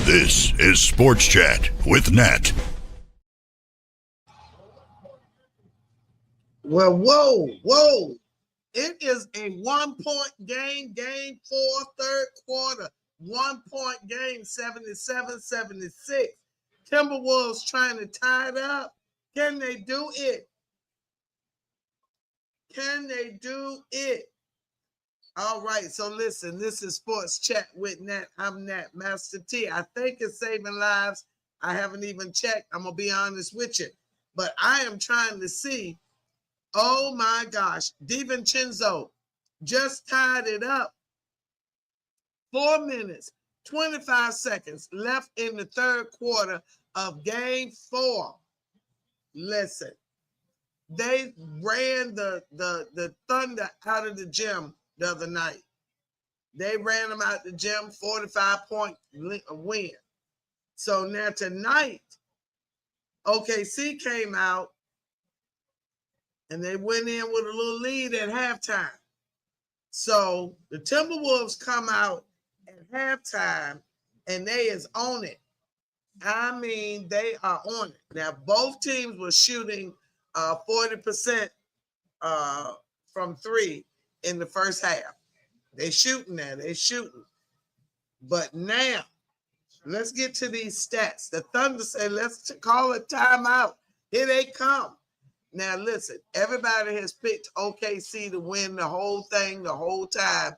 This is Sports Chat with Nat. Well, whoa. It is a 1-point game, game 4, third quarter. 1-point game, 77-76. Timberwolves trying to tie it up. Can they do it? Can they do it? All right, so listen, this is Sports Chat with Nat. I'm Nat Master T. I think it's saving lives. I haven't even checked. I'm going to be honest with you. But I am trying to see, oh my gosh, DiVincenzo just tied it up. 4 minutes, 25 seconds left in the third quarter of game 4. Listen, they ran the Thunder out of the gym the other night. They ran them out the gym, 45-point win. So now tonight, OKC came out and they went in with a little lead at halftime. So the Timberwolves come out at halftime and they is on it. I mean, they are on it. Now, both teams were shooting 40% from 3 in the first half. They shooting now. They shooting. But now, let's get to these stats. The Thunder say, let's call a timeout. Here they come. Now, listen, everybody has picked OKC to win the whole thing the whole time.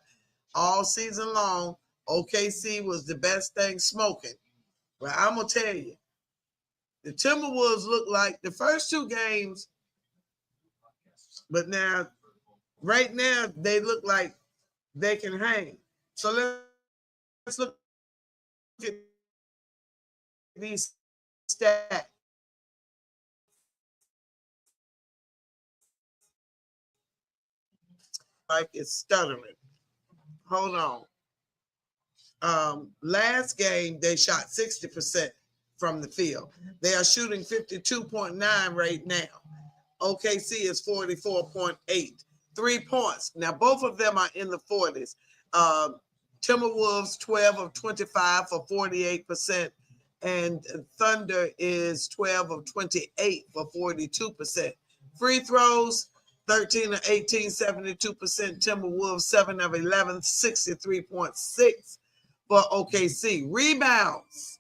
All season long, OKC was the best thing smoking. But I'm going to tell you, the Timberwolves look like the first 2 games, but now, right now, they look like they can hang. So let's look at these stats. Like it's stuttering. Hold on. Last game, they shot 60% from the field. They are shooting 52.9 right now. OKC is 44.8. 3 points. Now, both of them are in the 40s. Timberwolves, 12 of 25 for 48%. And Thunder is 12 of 28 for 42%. Free throws, 13 of 18, 72%. Timberwolves, 7 of 11, 63.6 for OKC. Rebounds.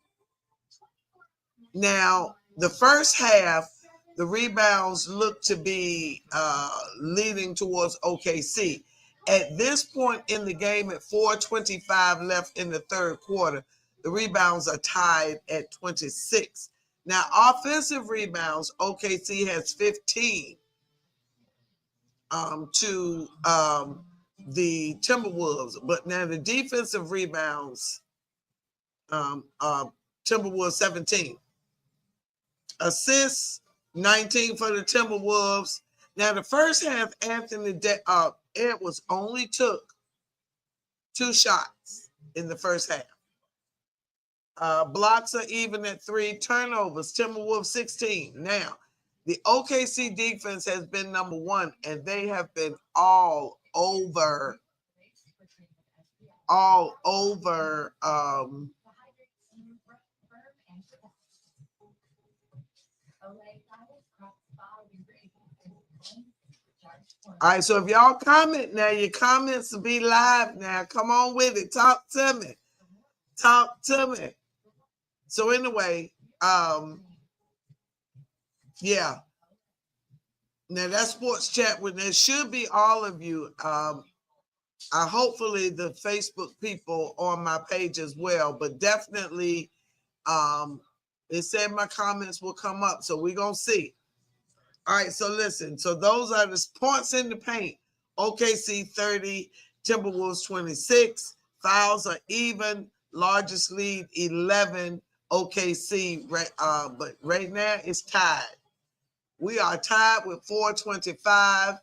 Now, the first half, the rebounds look to be leading towards OKC. At this point in the game, at 4:25 left in the third quarter, the rebounds are tied at 26. Now, offensive rebounds, OKC has 15 to the Timberwolves. But now the defensive rebounds, Timberwolves 17. Assists, 19 for the Timberwolves. Now, the first half, Anthony Edwards only took 2 shots in the first half. Blocks are even at 3. Turnovers, Timberwolves 16. Now, the OKC defense has been number 1, and they have been all over. All right, so if y'all comment now, your comments will be live now. Come on with it. Talk to me. So anyway, yeah. Now that's Sports Chat with there should be all of you. Hopefully the Facebook people on my page as well, but definitely it said my comments will come up, so we're gonna see. All right, so listen. So those are the points in the paint. OKC 30, Timberwolves 26. Fouls are even. Largest lead 11. OKC, but right now it's tied. We are tied with 4:25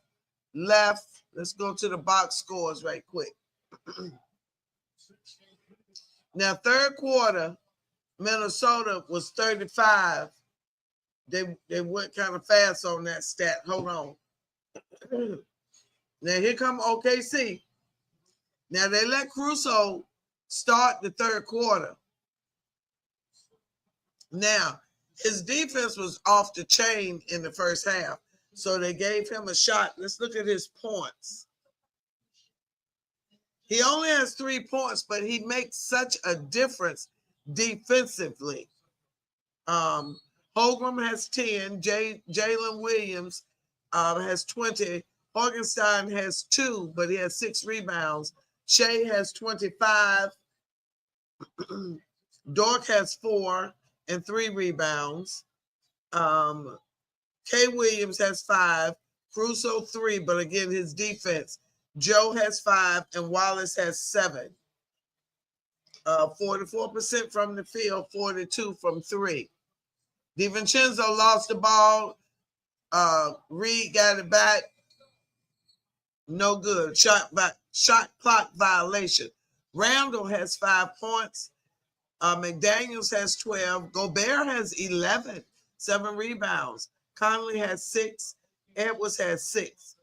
left. Let's go to the box scores right quick. Now, third quarter, Minnesota was 35. They went kind of fast on that stat. Hold on. Now, here come OKC. Now, they let Caruso start the third quarter. Now, his defense was off the chain in the first half, so they gave him a shot. Let's look at his points. He only has 3 points, but he makes such a difference defensively. Holgram has 10. Jalen Williams has 20. Hargenstein has 2, but he has 6 rebounds. Shea has 25. Dork has 4 and 3 rebounds. K. Williams has 5. Crusoe 3, but again, his defense. Joe has 5 and Wallace has 7. 44% from the field, 42 from 3. DiVincenzo lost the ball. Reed got it back. No good. Shot clock violation. Randall has 5 points. McDaniels has 12. Gobert has 11, 7 rebounds. Conley has 6. Edwards has 6.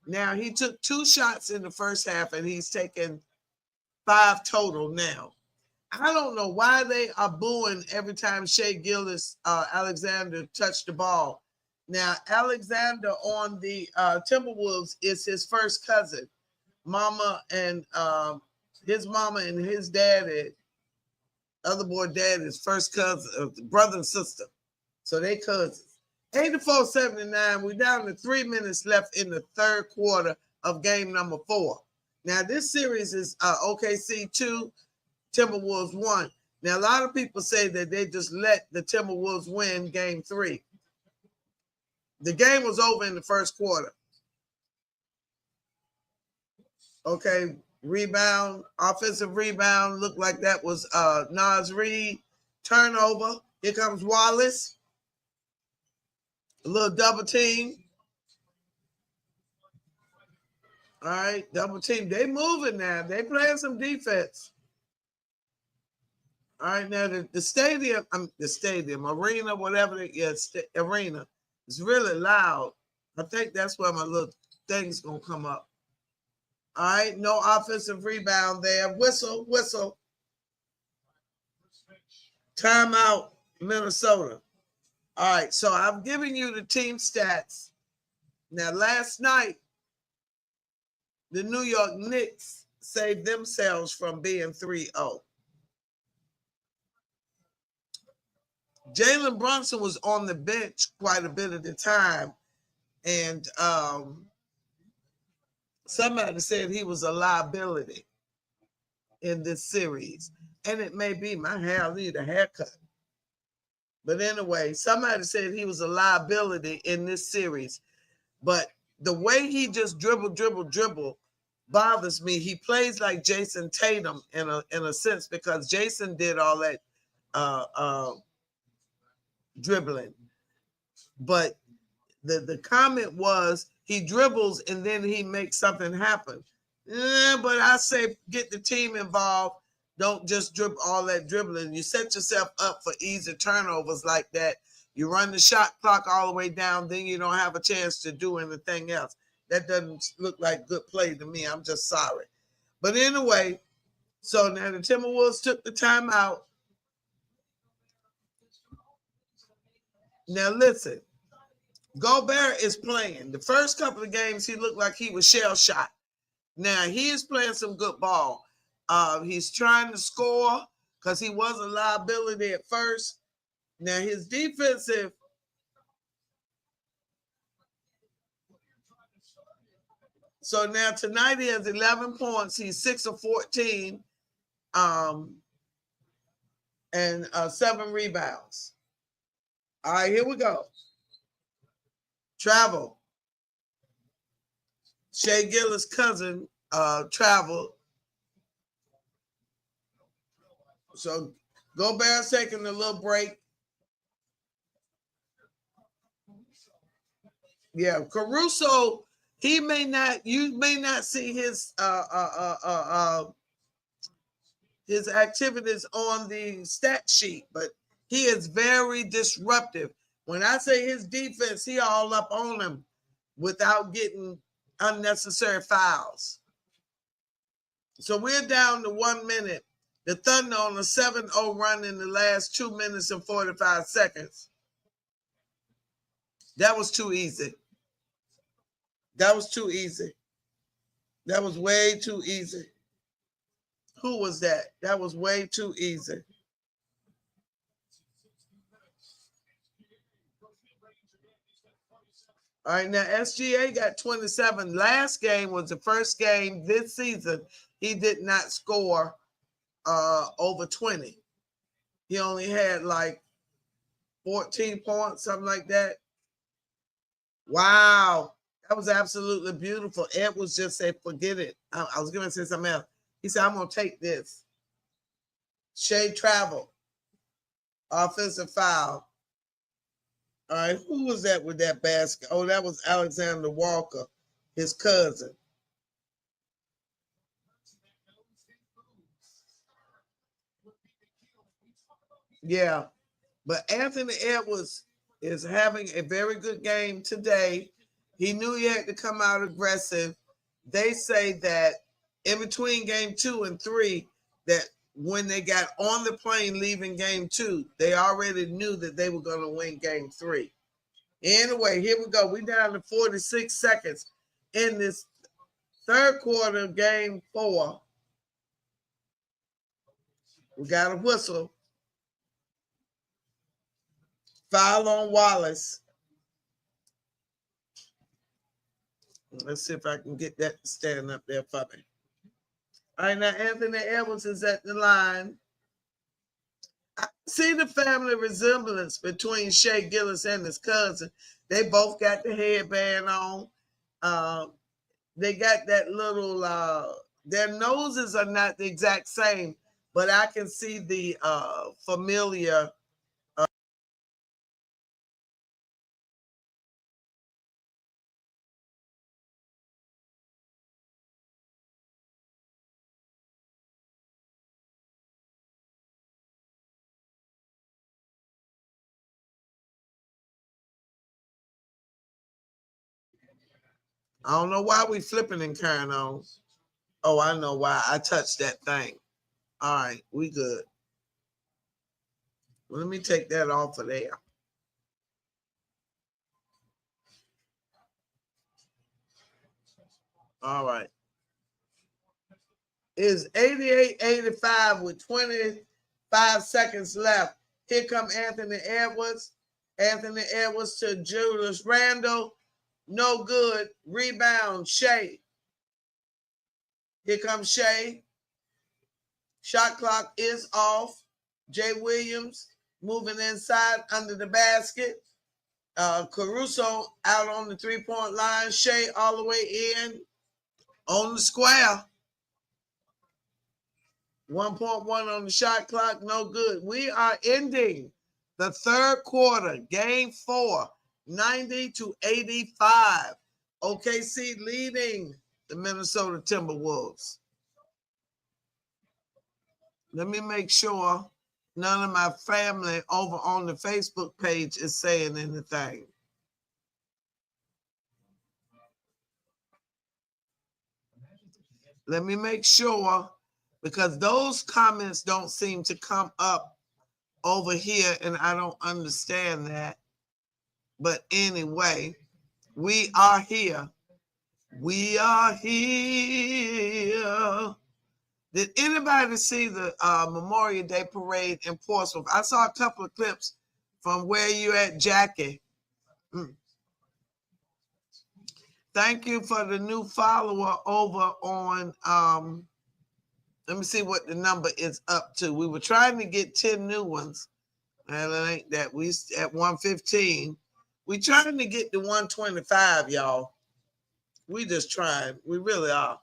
Now, he took 2 shots in the first half, and he's taken 5 total now. I don't know why they are booing every time Shea Alexander touched the ball. Now, Alexander on the Timberwolves is his first cousin. Mama and his mama and his daddy, other boy dad is first cousin, brother and sister. So they cousins. 84-79, we're down to 3 minutes left in the third quarter of game number 4. Now, this series is OKC 2, Timberwolves 1. Now, a lot of people say that they just let the Timberwolves win game 3. The game was over in the first quarter. Okay, rebound, offensive rebound, looked like that was Naz Reid. Turnover, here comes Wallace. A little double team. All right, double team. They moving now. They playing some defense. All right, now the stadium, arena, whatever arena is really loud. I think that's where my little thing's gonna come up. All right, no offensive rebound there. Whistle. Timeout, Minnesota. All right, so I'm giving you the team stats. Now, last night, the New York Knicks saved themselves from being 3-0. Jalen Brunson was on the bench quite a bit of the time, and somebody said he was a liability in this series. And it may be my hair, I need a haircut. But anyway, somebody said he was a liability in this series. But the way he just dribble bothers me. He plays like Jason Tatum in a sense, because Jason did all that dribbling. But the comment was he dribbles and then he makes something happen. But I say get the team involved. Don't just dribble all that dribbling. You set yourself up for easy turnovers like that. You run the shot clock all the way down, then you don't have a chance to do anything else. That doesn't look like good play to me. I'm just sorry. But anyway, so now the Timberwolves took the timeout. Now listen, Gobert is playing. The first couple of games, he looked like he was shell shot. Now he is playing some good ball. He's trying to score because he was a liability at first. Now his defensive. So now tonight he has 11 points. He's 6 of 14, and 7 rebounds. All right, here we go. Travel. Shea Gillis' cousin traveled. So Gobert's taking a little break. Yeah, Caruso, you may not see his activities on the stat sheet, but he is very disruptive. When I say his defense, he all up on him without getting unnecessary fouls. So we're down to 1 minute The Thunder on a 7-0 run in the last 2 minutes and 45 seconds. That was too easy. That was too easy. That was way too easy. Who was that? That was way too easy. All right, now SGA got 27. Last game was the first game this season. He did not score over 20. He only had like 14 points, something like that. Wow. That was absolutely beautiful. Ed was just saying, forget it. I was going to say something else. He said, I'm going to take this. Shea Travel. Offensive foul. All right, who was that with that basket? Oh, that was Alexander Walker, his cousin. Yeah, but Anthony Edwards is having a very good game today. He knew he had to come out aggressive. They say that in between game 2 and 3, that when they got on the plane leaving game 2, they already knew that they were going to win game 3. Anyway, here we go. We're down to 46 seconds in this third quarter of game 4. We got a whistle. Foul on Wallace. Let's see if I can get that to stand up there for me. All right, now Anthony Edwards is at the line. I see the family resemblance between Shea Gillis and his cousin. They both got the headband on. They got that little, their noses are not the exact same, but I can see the familiar. I don't know why we flipping and carrying on. Oh, I know why. I touched that thing. All right, we good. Well, let me take that off of there. All right. Is 88-85 with 25 seconds left. Here come Anthony Edwards. Anthony Edwards to Julius Randle. No good. Rebound, Shea. Here comes Shea. Shot clock is off. Jay Williams moving inside under the basket. Caruso out on the three-point line. Shea all the way in on the square. 1.1 on the shot clock, no good. We are ending the third quarter, game 4, 90-85. OKC leading the Minnesota Timberwolves. Let me make sure none of my family over on the Facebook page is saying anything. Let me make sure, because those comments don't seem to come up over here, and I don't understand that. But anyway, we are here. We are here. Did anybody see the Memorial Day parade in Portsmouth? I saw a couple of clips from Where You At, Jackie. Thank you for the new follower over on, let me see what the number is up to. We were trying to get 10 new ones. And it ain't that. We at 115. We trying to get to 125, y'all. We just trying. We really are.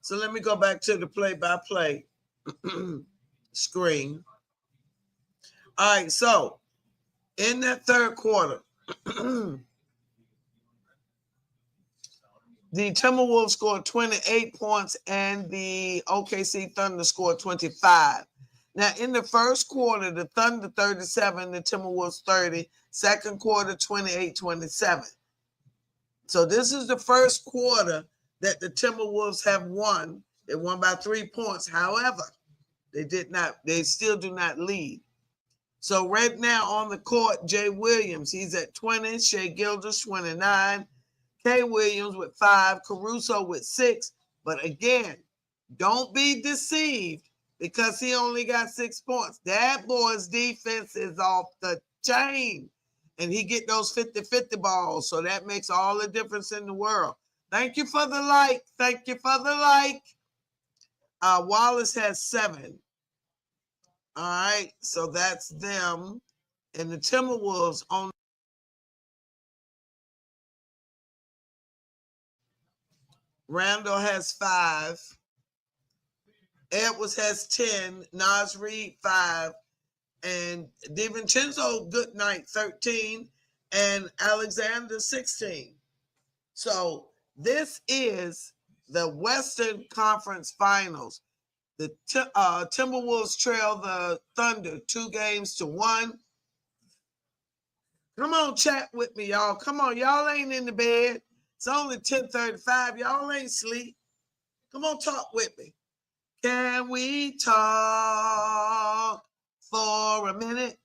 So let me go back to the play-by-play screen. All right, so in that third quarter, the Timberwolves scored 28 points and the OKC Thunder scored 25. Now, in the first quarter, the Thunder 37, the Timberwolves 30. Second quarter, 28-27. So this is the first quarter that the Timberwolves have won. They won by 3 points. However, They still do not lead. So right now on the court, Jay Williams, he's at 20, Shea Gilders 29, Kay Williams with 5, Caruso with 6. But again, don't be deceived because he only got 6 points. That boy's defense is off the chain. And he get those 50-50 balls. So that makes all the difference in the world. Thank you for the like. Thank you for the like. Wallace has 7. All right, so that's them. And the Timberwolves on. Randall has 5. Edwards has 10. Nas Reed 5. And DiVincenzo Goodnight 13. And Alexander 16. So this is the Western Conference Finals. The Timberwolves trail the Thunder 2-1. Come on, chat with me, y'all. Come on, y'all ain't in the bed. It's only 10:35. Y'all ain't sleep. Come on, talk with me. Can we talk for a minute?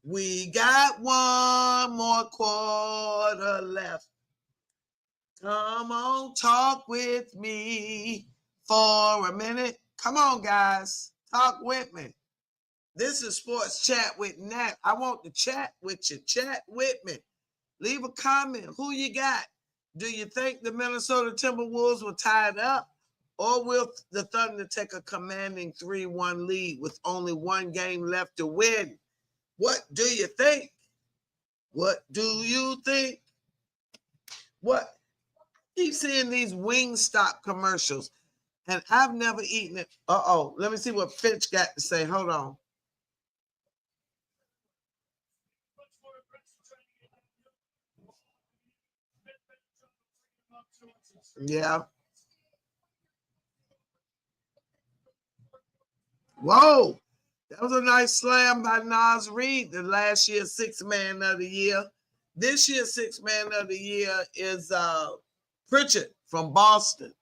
We got one more quarter left. Come on, talk with me for a minute. Come on, guys. Talk with me. This is Sports Chat with Nat. I want to chat with you. Chat with me. Leave a comment. Who you got? Do you think the Minnesota Timberwolves will tie it up? Or will the Thunder take a commanding 3-1 lead with only one game left to win? What do you think? What do you think? What? Keep seeing these Wingstop commercials. And I've never eaten it. Let me see what Finch got to say. Hold on. Yeah. Whoa. That was a nice slam by Nas Reed, the last year's 6th man of the year. This year's 6th man of the year is Pritchard from Boston.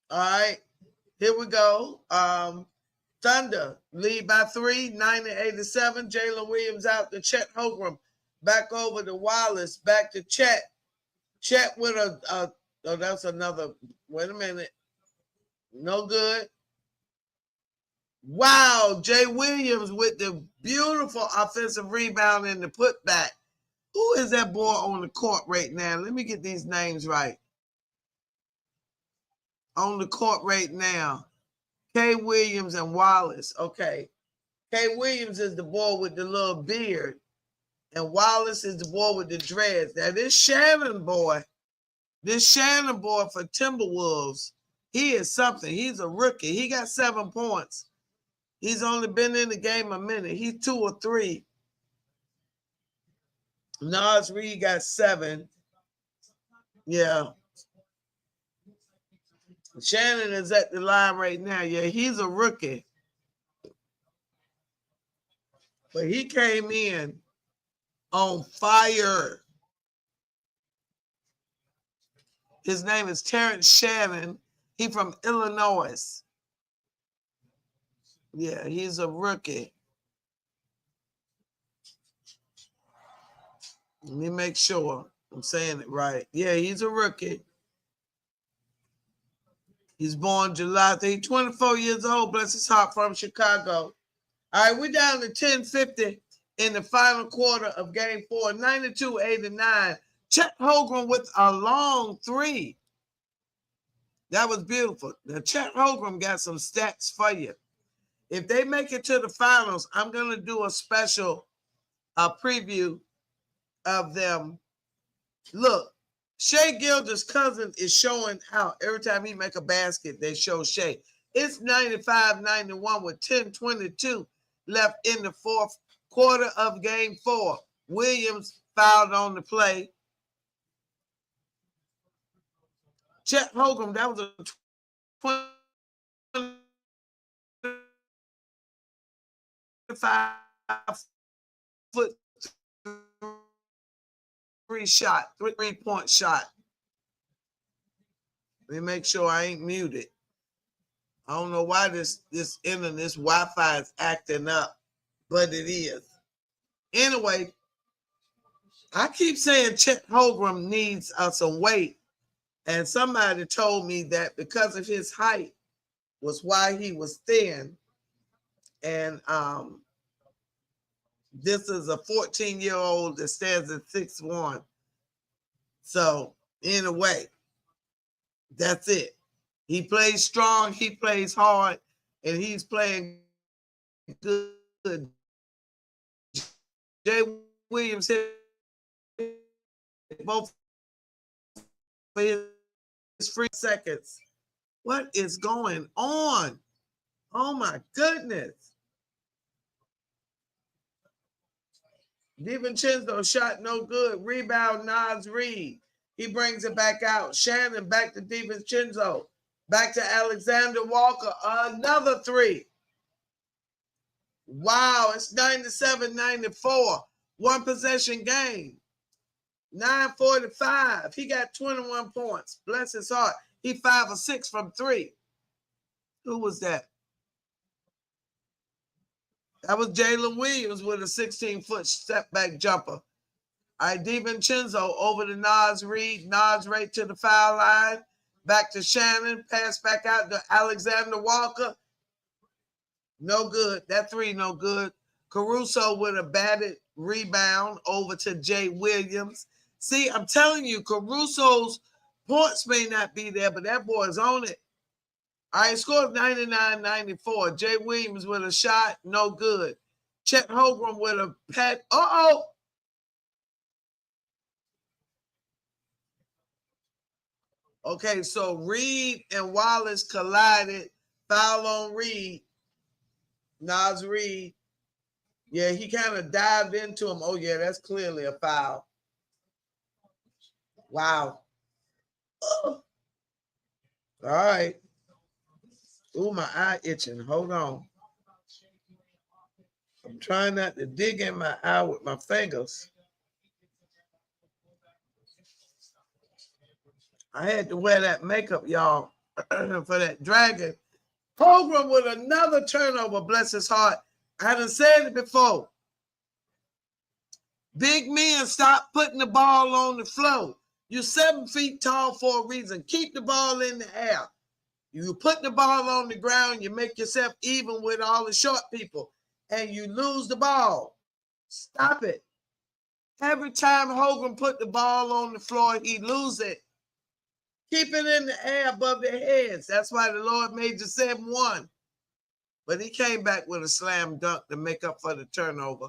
All right. Here we go. Thunder lead by 3, 90-87. Jalen Williams out to Chet Holmgren. Back over to Wallace. Back to Chet. Chet with that's another. Wait a minute. No good. Wow. Jay Williams with the beautiful offensive rebound and the putback. Who is that boy on the court right now? Let me get these names right. On the court right now. Kay Williams and Wallace. Okay. Kay Williams is the boy with the little beard. And Wallace is the boy with the dreads. Now, this Shannon boy for Timberwolves, he is something. He's a rookie. He got 7 points. He's only been in the game a minute. He's 2 or 3. Nas Reed got 7. Yeah. Shannon is at the line right now. Yeah, he's a rookie. But he came in on fire. His name is Terrence Shannon. He's from Illinois. Yeah, he's a rookie. Let me make sure I'm saying it right. Yeah, he's a rookie. He's born July. He's 24 years old. Bless his heart, from Chicago. All right, we're down to 10:50 in the final quarter of game 4, 92-89. Chet Holmgren with a long 3. That was beautiful. Now, Chet Holmgren got some stats for you. If they make it to the finals, I'm going to do a special preview of them. Look, Shea Gilders' cousin is showing out. Every time he make a basket, they show Shea. It's 95-91 with 10:22 left in the fourth quarter of game 4. Williams fouled on the play. Chet Holmgren, that was a 25-foot 3-point shot. Let me make sure I ain't muted. I don't know why this internet, this Wi-Fi is acting up, but it is. Anyway, I keep saying Chet Holmgren needs some weight, and somebody told me that because of his height was why he was thin, and this is a 14-year-old that stands at 6'1". So anyway, that's it. He plays strong, he plays hard, and he's playing good. Jay Williams hit both for his free seconds. What is going on? Oh my goodness. DiVincenzo shot no good. Rebound, Naz Reid. He brings it back out. Shannon back to DiVincenzo. Back to Alexander Walker. Another three. Wow, it's 97-94. One possession game. 9:45. He got 21 points. Bless his heart. He 5 or 6 from 3. Who was that? That was Jalen Williams with a 16-foot step-back jumper. All right, DiVincenzo over to Naz Reid. Naz right to the foul line. Back to Shannon. Pass back out to Alexander Walker. No good. That three, no good. Caruso with a batted rebound over to Jay Williams. See, I'm telling you, Caruso's points may not be there, but that boy's on it. All right, scored 99-94. Jay Williams with a shot, no good. Chet Holmgren with a pet. Okay, so Reid and Wallace collided. Foul on Reid. Naz Reid. Yeah, he kind of dived into him. Oh, yeah, that's clearly a foul. Wow. All right. Ooh, my eye itching. Hold on. I'm trying not to dig in my eye with my fingers. I had to wear that makeup, y'all, for that dragon. Holmgren with another turnover, bless his heart. I done said it before. Big men, stop putting the ball on the floor. You're 7 feet tall for a reason. Keep the ball in the air. You put the ball on the ground, you make yourself even with all the short people, and you lose the ball. Stop it. Every time Holmgren put the ball on the floor, he lose it. Keep it in the air above their heads. That's why the Lord made you 7-1. But he came back with a slam dunk to make up for the turnover.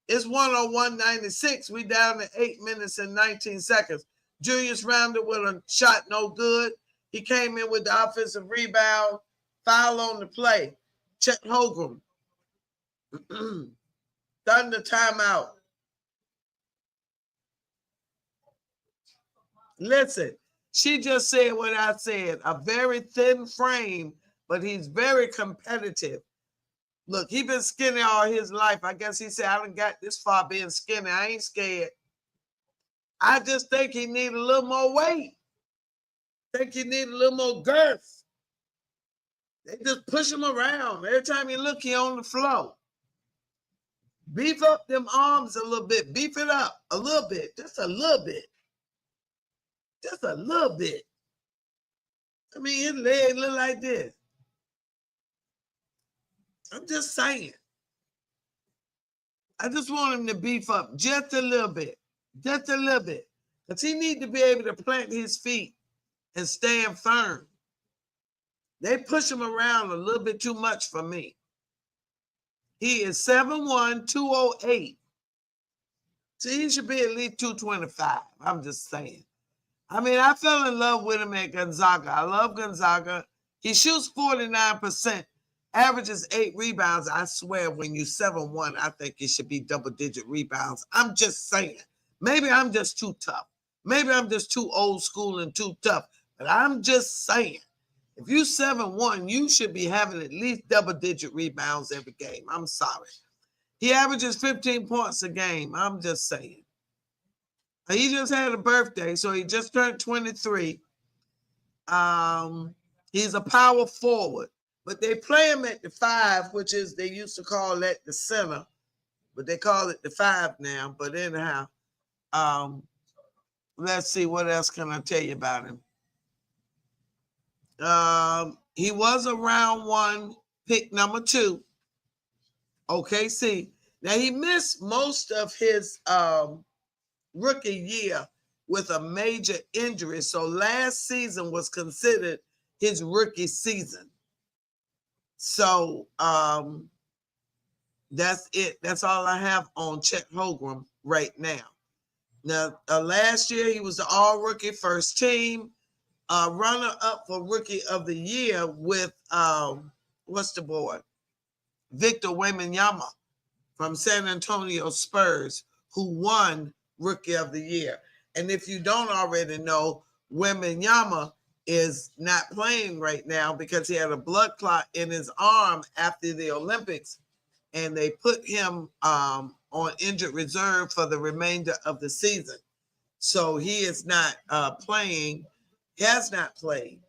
It's 101-96. We down to 8 minutes and 19 seconds. Julius Randle with a shot, no good. He came in with the offensive rebound. Foul on the play. Chet Holmgren. Thunder timeout. Listen, she just said what I said. A very thin frame, but he's very competitive. Look, he been skinny all his life. I guess he said, I done got this far being skinny. I ain't scared. I just think he need a little more weight. I think he need a little more girth. They just push him around. Every time you look, he on the floor. Beef up them arms a little bit. Beef it up a little bit. Just a little bit. Just a little bit. I mean, his leg look like this. I'm just saying. I just want him to beef up just a little bit. Just a little bit. Because he need to be able to plant his feet and stand firm. They push him around a little bit too much for me. He is 7'1", 208. See, he should be at least 225. I'm just saying. I mean, I fell in love with him at Gonzaga. I love Gonzaga. He shoots 49%, averages 8 rebounds. I swear, when you're 7'1", I think it should be double-digit rebounds. I'm just saying. Maybe I'm just too tough. Maybe I'm just too old school and too tough. But I'm just saying, if you're 7'1", you should be having at least double-digit rebounds every game. I'm sorry. He averages 15 points a game. I'm just saying. He just had a birthday, so he just turned 23. He's a power forward. But they play him at the 5, which is, they used to call that the center, but they call it the 5 now. But anyhow, let's see, what else can I tell you about him? He was a round 1 pick, number 2, OKC. Now he missed most of his rookie year with a major injury, so last season was considered his rookie season. So that's it. That's all I have on Chet Holmgren right now. Now, last year he was the all-rookie first team, runner-up for Rookie of the Year with, what's the boy? Victor Wembanyama from San Antonio Spurs, who won Rookie of the Year. And if you don't already know, Wembanyama is not playing right now because he had a blood clot in his arm after the Olympics, and they put him on injured reserve for the remainder of the season. So he is not playing, has not played.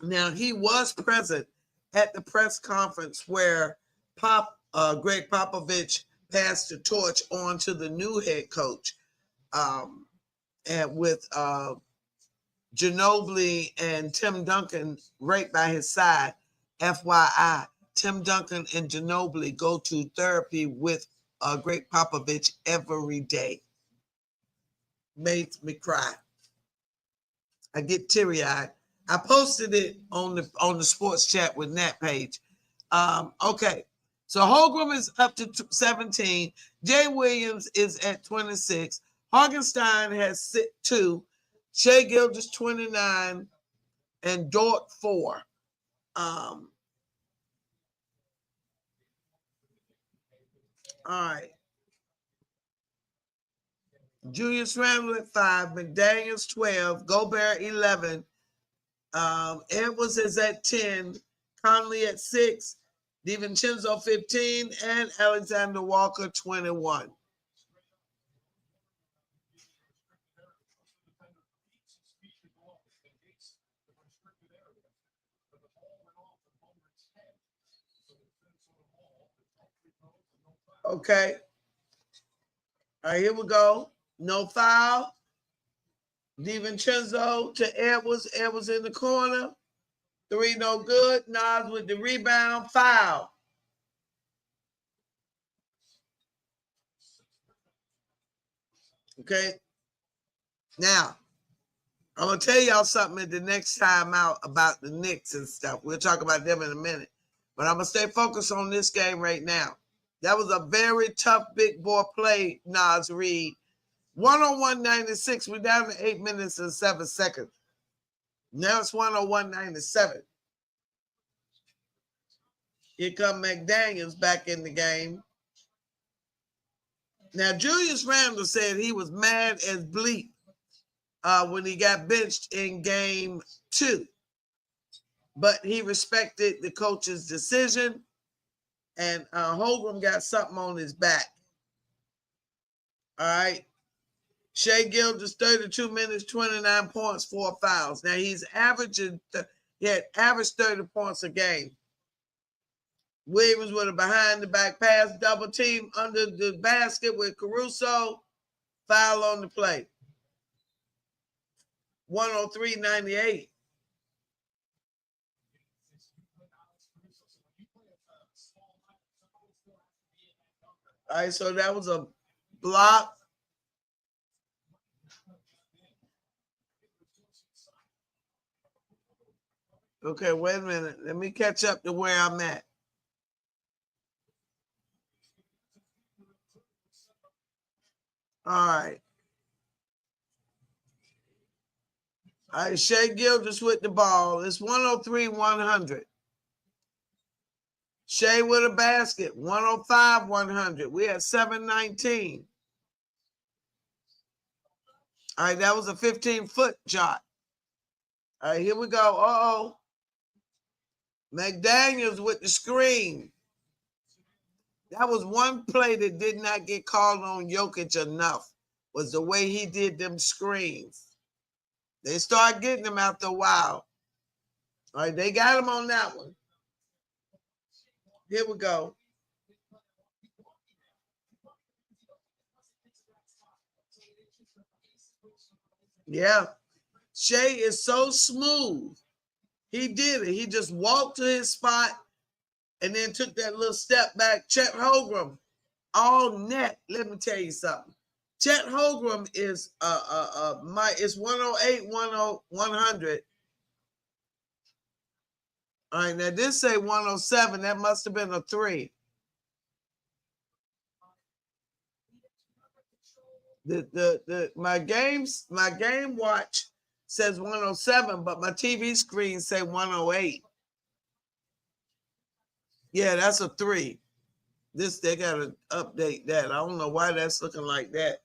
Now, he was present at the press conference where Greg Popovich passed the torch on to the new head coach, and with Ginobili and Tim Duncan right by his side. FYI, Tim Duncan and Ginobili go to therapy with Greg Popovich every day. Makes me cry. I get teary-eyed. I posted it on the Sports Chat with Nat page. Okay, so Holmgren is up to 17. Jay Williams is at 26. Hartenstein has 2. Shai Gilgeous 29, and Dort 4. All right. Julius Randle at 5, McDaniels 12, Gobert 11, Edwards is at 10, Conley at 6, DiVincenzo 15, and Alexander Walker 21. Okay. All right, here we go. No foul. DiVincenzo to Edwards. Edwards in the corner. 3 no good. Nas with the rebound. Foul. Okay. Now, I'm going to tell y'all something at the next time out about the Knicks and stuff. We'll talk about them in a minute. But I'm going to stay focused on this game right now. That was a very tough big boy play, Nas Reed. 101-96. We're down to 8 minutes and 7 seconds. Now it's 101-97. Here come McDaniels back in the game. Now, Julius Randle said he was mad as bleep when he got benched in game 2. But he respected the coach's decision, and Holmgren got something on his back. All right. Shai Gilgeous, 32 minutes, 29 points, 4 fouls. Now, he had averaged 30 points a game. Williams with a behind-the-back pass, double team under the basket with Caruso. Foul on the play. 103-98. All right, so that was a block. Okay, wait a minute. Let me catch up to where I'm at. All right. All right, Shai Gilgeous with the ball. It's 103-100. Shai with a basket, 105-100. We had 7-19. All right, that was a 15-foot shot. All right, here we go. Uh-oh. McDaniels with the screen. That was one play that did not get called on Jokic enough, was the way he did them screens. They start getting them after a while. All right, they got him on that one. Here we go. Yeah. Shea is so smooth. He did it. He just walked to his spot and then took that little step back. Chet Holmgren, all net. Let me tell you something. Chet Holmgren is it's 108, 100. All right, now this say 107. That must have been a 3. My game watch says 107, but my TV screen say 108. Yeah, that's a 3. They gotta update that. I don't know why that's looking like that.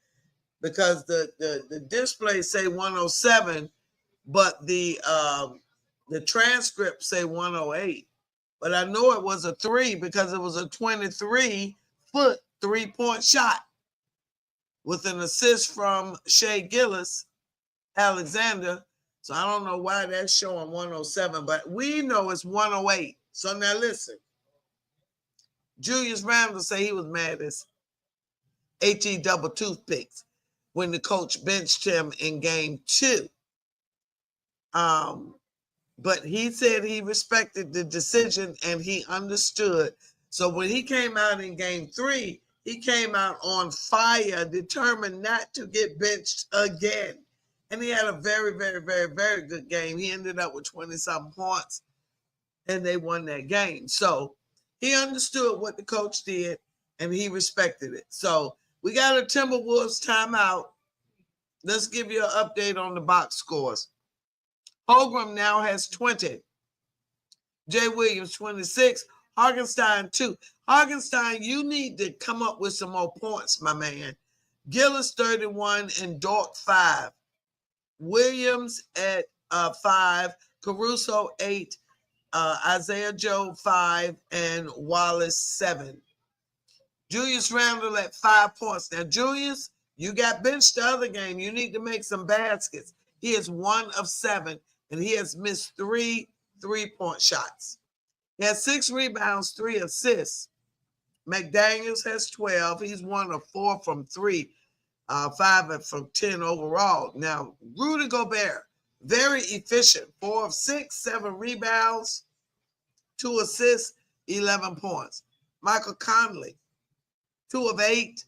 Because the display say 107, but the transcript say 108. But I know it was a 3 because it was a 23-foot 3-point shot with an assist from Shea Gillis Alexander. So I don't know why that's showing 107, but we know it's 108. So now listen. Julius Randle say he was mad as HE double toothpicks when the coach benched him in game 2. But he said he respected the decision and he understood. So when he came out in game 3, he came out on fire, determined not to get benched again. And he had a very, very, very, very good game. He ended up with 20-something points, and they won that game. So he understood what the coach did, and he respected it. So we got a Timberwolves timeout. Let's give you an update on the box scores. Holmgren now has 20. Jay Williams, 26. Hartenstein, 2. Hartenstein, you need to come up with some more points, my man. Gillis, 31, and Dort, 5. Williams at 5. Caruso, 8. Isaiah Joe, 5. And Wallace, 7. Julius Randle at 5 points. Now, Julius, you got benched the other game. You need to make some baskets. He is 1 of 7, and he has missed 3 3-point shots. He has 6 rebounds, 3 assists. McDaniels has 12. He's 1 of 4 from 3, 5 from 10 overall. Now, Rudy Gobert, very efficient. 4 of 6, 7 rebounds, 2 assists, 11 points. Michael Conley, 2 of 8,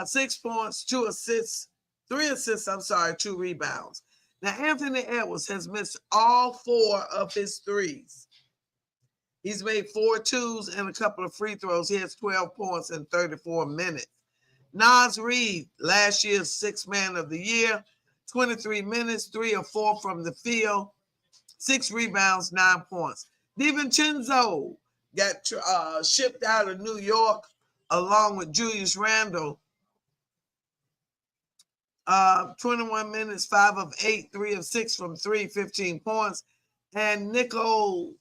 6 points, 2 assists, 3 assists, 2 rebounds. Now, Anthony Edwards has missed all 4 of his threes. He's made 4 twos and a couple of free throws. He has 12 points in 34 minutes. Naz Reid, last year's 6th man of the year, 23 minutes, 3 of 4 from the field, 6 rebounds, 9 points. DiVincenzo got shipped out of New York along with Julius Randle. 21 minutes, 5 of 8, 3 of 6 from 3, 15 points. And Nicolo,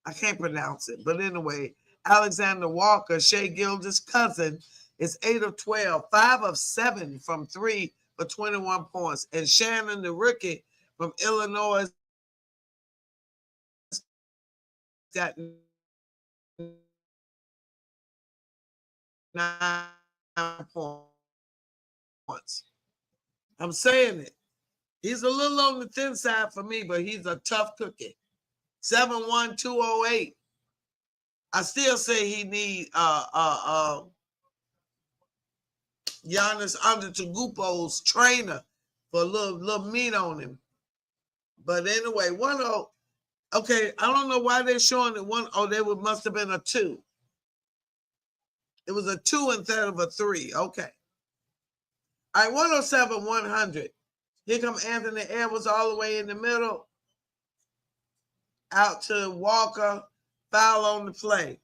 I can't pronounce it, but anyway, Alexander Walker, Shea Gildas' cousin, is 8 of 12, 5 of 7 from 3 for 21 points. And Shannon, the rookie from Illinois, got 9 points. I'm saying it. He's a little on the thin side for me, but he's a tough cookie. 7'1", 208. I still say he need Giannis Antetokounmpo's trainer for a little meat on him. But anyway, 1-0. Okay, I don't know why they're showing it 1-0. They must have been a 2. It was a 2 instead of a 3. Okay. All right, 107, 100. Here come Anthony Edwards all the way in the middle. Out to Walker. Foul on the play.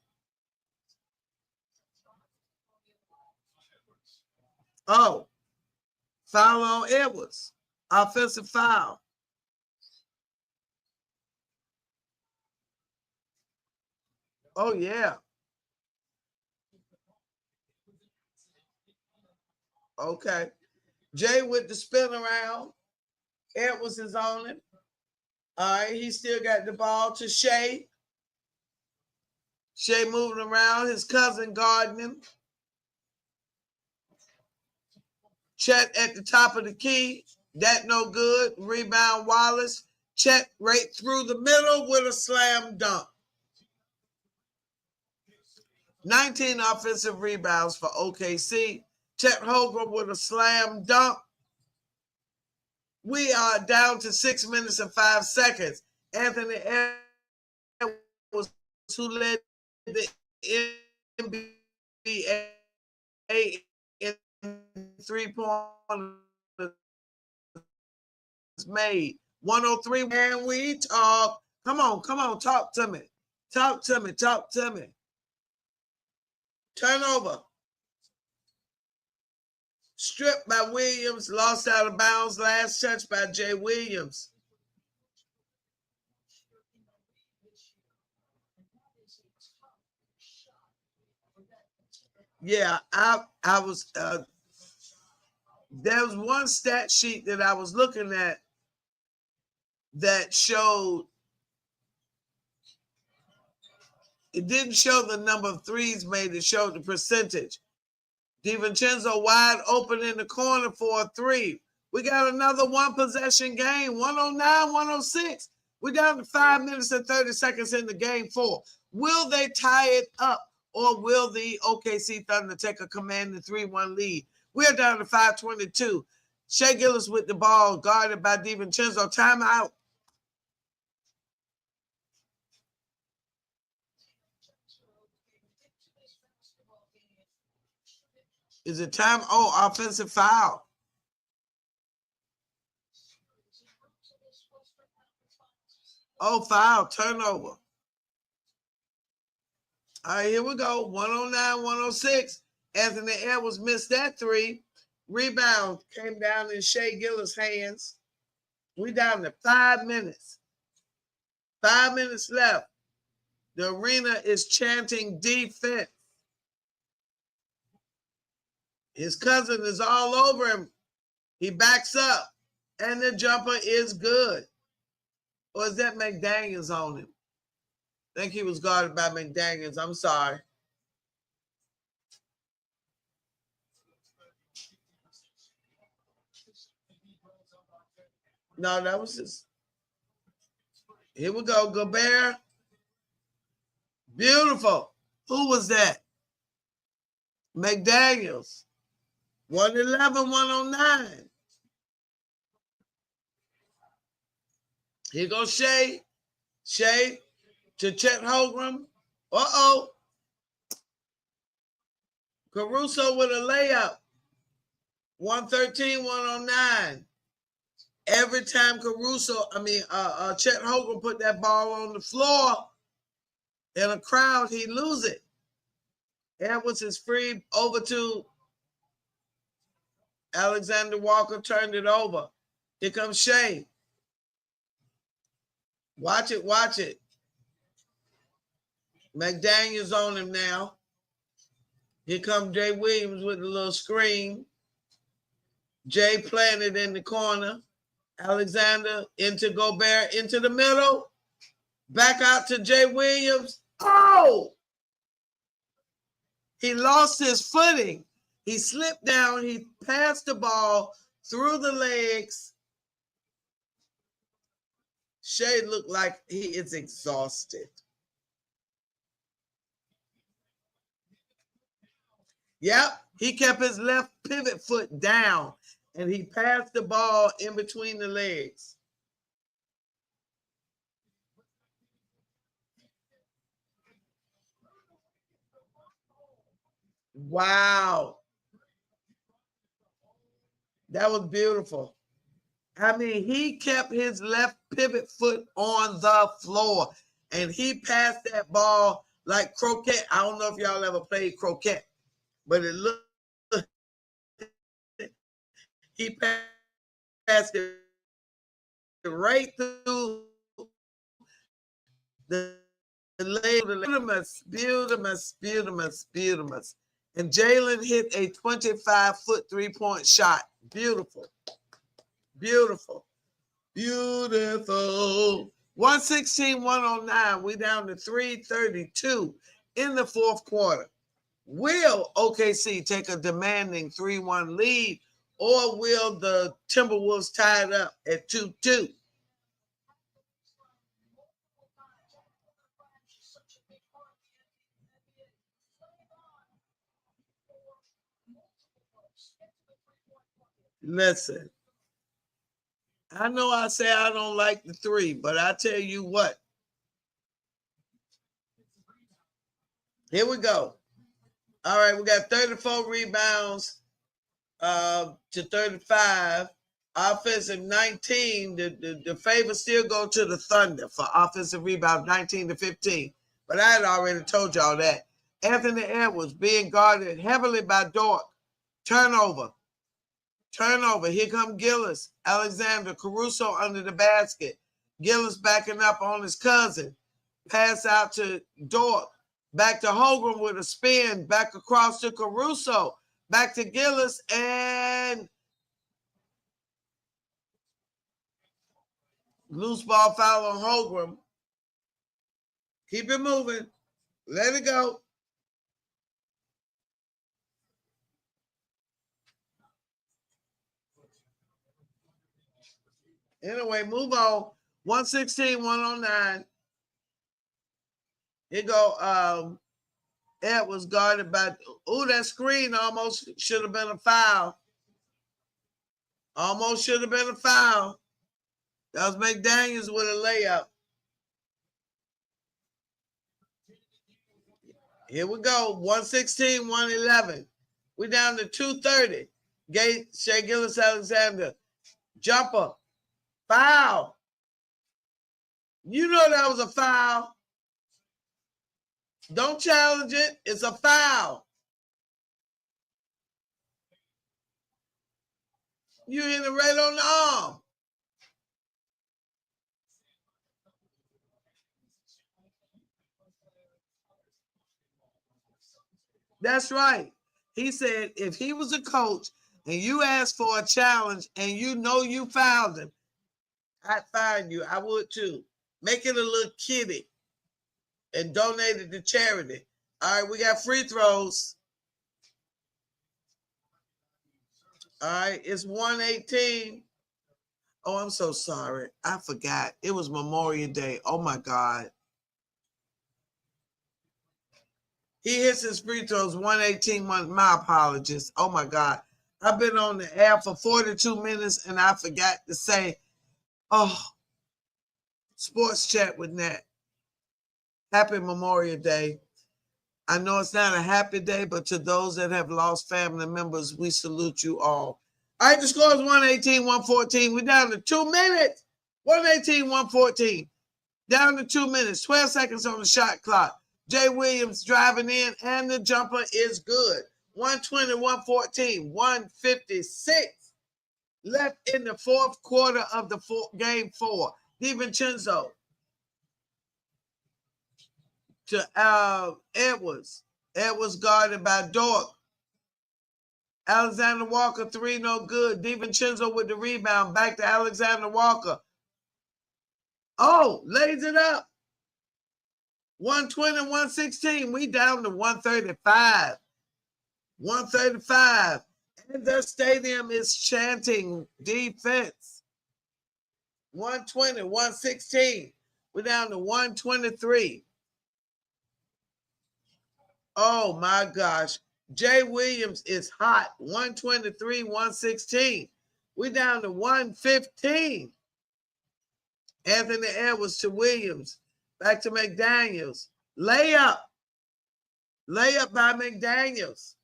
Oh, foul on Edwards. Offensive foul. Oh, yeah. Okay. Jay with the spin around. Edwards is on it. All right, he still got the ball to Shea. Shea moving around, his cousin guarding him. Chet at the top of the key. That no good. Rebound Wallace. Chet right through the middle with a slam dunk. 19 offensive rebounds for OKC. Chet Holmgren with a slam dunk. We are down to 6 minutes and 5 seconds. Anthony Edwards, who led the NBA in 3-pointers made. 103, and we talk. Come on, talk to me. Talk to me. Turnover. Stripped by Williams, lost out of bounds, last touch by Jay Williams. Yeah, I was there was one stat sheet that I was looking at that showed, it didn't show the number of threes made, it showed the percentage. DiVincenzo wide open in the corner for a three. We got another one possession game, 109-106. We're down to 5 minutes and 30 seconds in the game 4. Will they tie it up, or will the OKC Thunder take a commanding 3-1 lead? We're down to 5:22. Shea Gillis with the ball, guarded by DiVincenzo. Timeout. Is it time? Oh, offensive foul. Oh, foul, turnover. All right, here we go. 109-106. Anthony Edwards missed that three. Rebound came down in Shea Gillis' hands. We down to 5 minutes. 5 minutes left. The arena is chanting defense. His cousin is all over him. He backs up, and the jumper is good. Or is that McDaniels on him? I think he was guarded by McDaniels. I'm sorry. No, that was just. Here we go. Gobert. Beautiful. Who was that? McDaniels. 111-109. Here goes Shea. Shea to Chet Holmgren. Uh-oh. Caruso with a layup. 113-109. Every time Chet Holmgren put that ball on the floor in a crowd, he lose it. Edwards is free over to Alexander Walker, turned it over. Here comes Shea. Watch it. McDaniels on him now. Here comes Jay Williams with a little screen. Jay planted in the corner. Alexander into Gobert, into the middle. Back out to Jay Williams. Oh! He lost his footing. He slipped down. He passed the ball through the legs. Shea looked like he is exhausted. Yep, he kept his left pivot foot down, and he passed the ball in between the legs. Wow. That was beautiful. I mean, he kept his left pivot foot on the floor, and he passed that ball like croquet. I don't know if y'all ever played croquet, but it looked, he passed it right through the leg. Beautiful. And Jalen hit a 25-foot 3-point shot. Beautiful. Beautiful. 116-109. We down to 3:32 in the fourth quarter. Will OKC take a demanding 3-1 lead, or will the Timberwolves tie it up at 2-2? Listen, I know I say I don't like the three, but I tell you what. Here we go. All right, we got 34 rebounds to 35. Offensive 19. The favor still go to the Thunder for offensive rebound 19-15. But I had already told y'all that. Anthony Edwards being guarded heavily by Dort. Turnover. Here come Gillis. Alexander Caruso under the basket. Gillis backing up on his cousin. Pass out to Dort. Back to Holgram with a spin. Back across to Caruso. Back to Gillis, and loose ball foul on Holgram. Keep it moving. Let it go. Anyway, move on. 116-109. Here go Ed was guarded by, that screen almost should have been a foul. Almost should have been a foul. That was McDaniels with a layup. Here we go. 116-111. We down to 2:30. Shai Gilgeous-Alexander. Jumper. Foul. You know that was a foul. Don't challenge it. It's a foul. You hit it right on the arm. That's right. He said if he was a coach and you asked for a challenge and you know you fouled him, I'd fine you. I would too. Make it a little kitty and donate it to charity. All right, we got free throws. All right, it's 118. Oh, I'm so sorry. I forgot. It was Memorial Day. Oh, my God. He hits his free throws 118. My apologies. Oh, my God. I've been on the air for 42 minutes, and I forgot to say, sports chat with Nat. Happy Memorial Day. I know it's not a happy day, but to those that have lost family members, we salute you all. All right, the score is 118-114. We're down to 2 minutes. 118-114. Down to 2 minutes. 12 seconds on the shot clock. Jay Williams driving in, and the jumper is good. 120-114. 156 left in the fourth quarter of the game 4. DiVincenzo to Edwards. Edwards guarded by Dort. Alexander Walker, 3, no good. DiVincenzo with the rebound. Back to Alexander Walker. Oh, lays it up. 120-116. We down to 135. 135. And the stadium is chanting defense. 120-116. We're down to 123. Oh, my gosh. Jay Williams is hot. 123-116. We're down to 115. Anthony Edwards to Williams. Back to McDaniels. Layup. Layup by McDaniels.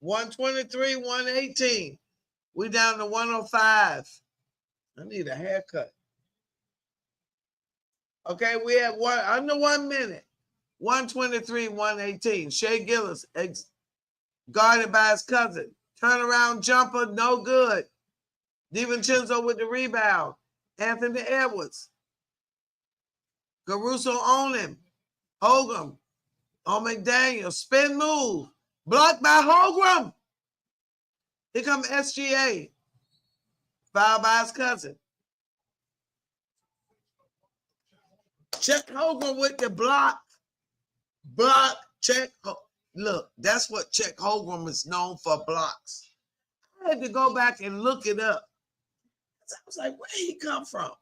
123-118. We're down to 105. I need a haircut. Okay, we have under 1 minute. 123-118. Shai Gilgeous guarded by his cousin. Turnaround jumper, no good. DiVincenzo with the rebound. Anthony Edwards. Caruso on him. Holgram on McDaniel. Spin move. Blocked by Holgram. Here comes SGA. Foul by his cousin. Chet Holmgren with the block. Block, Chet. Look, that's what Chet Holmgren is known for, blocks. I had to go back and look it up. I was like, where did he come from?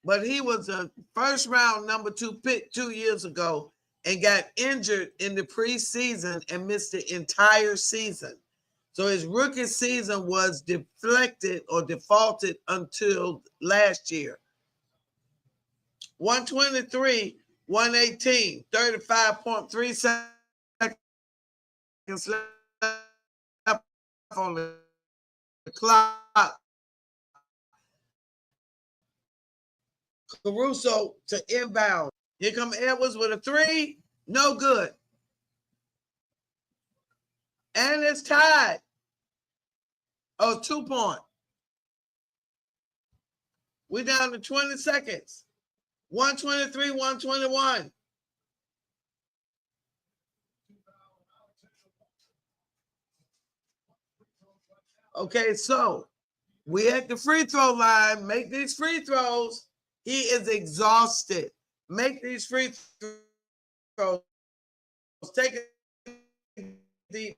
But he was a first round number 2 pick 2 years ago and got injured in the preseason and missed the entire season. So his rookie season was deflected or defaulted until last year. 123, 118, 35.3 seconds left on the clock. Caruso to inbound. Here come Edwards with a 3. No good. And it's tied. Oh, 2 point. We're down to 20 seconds. 123, 121. Okay, so we at the free throw line. Make these free throws. He is exhausted. Make these free throws. Take a deep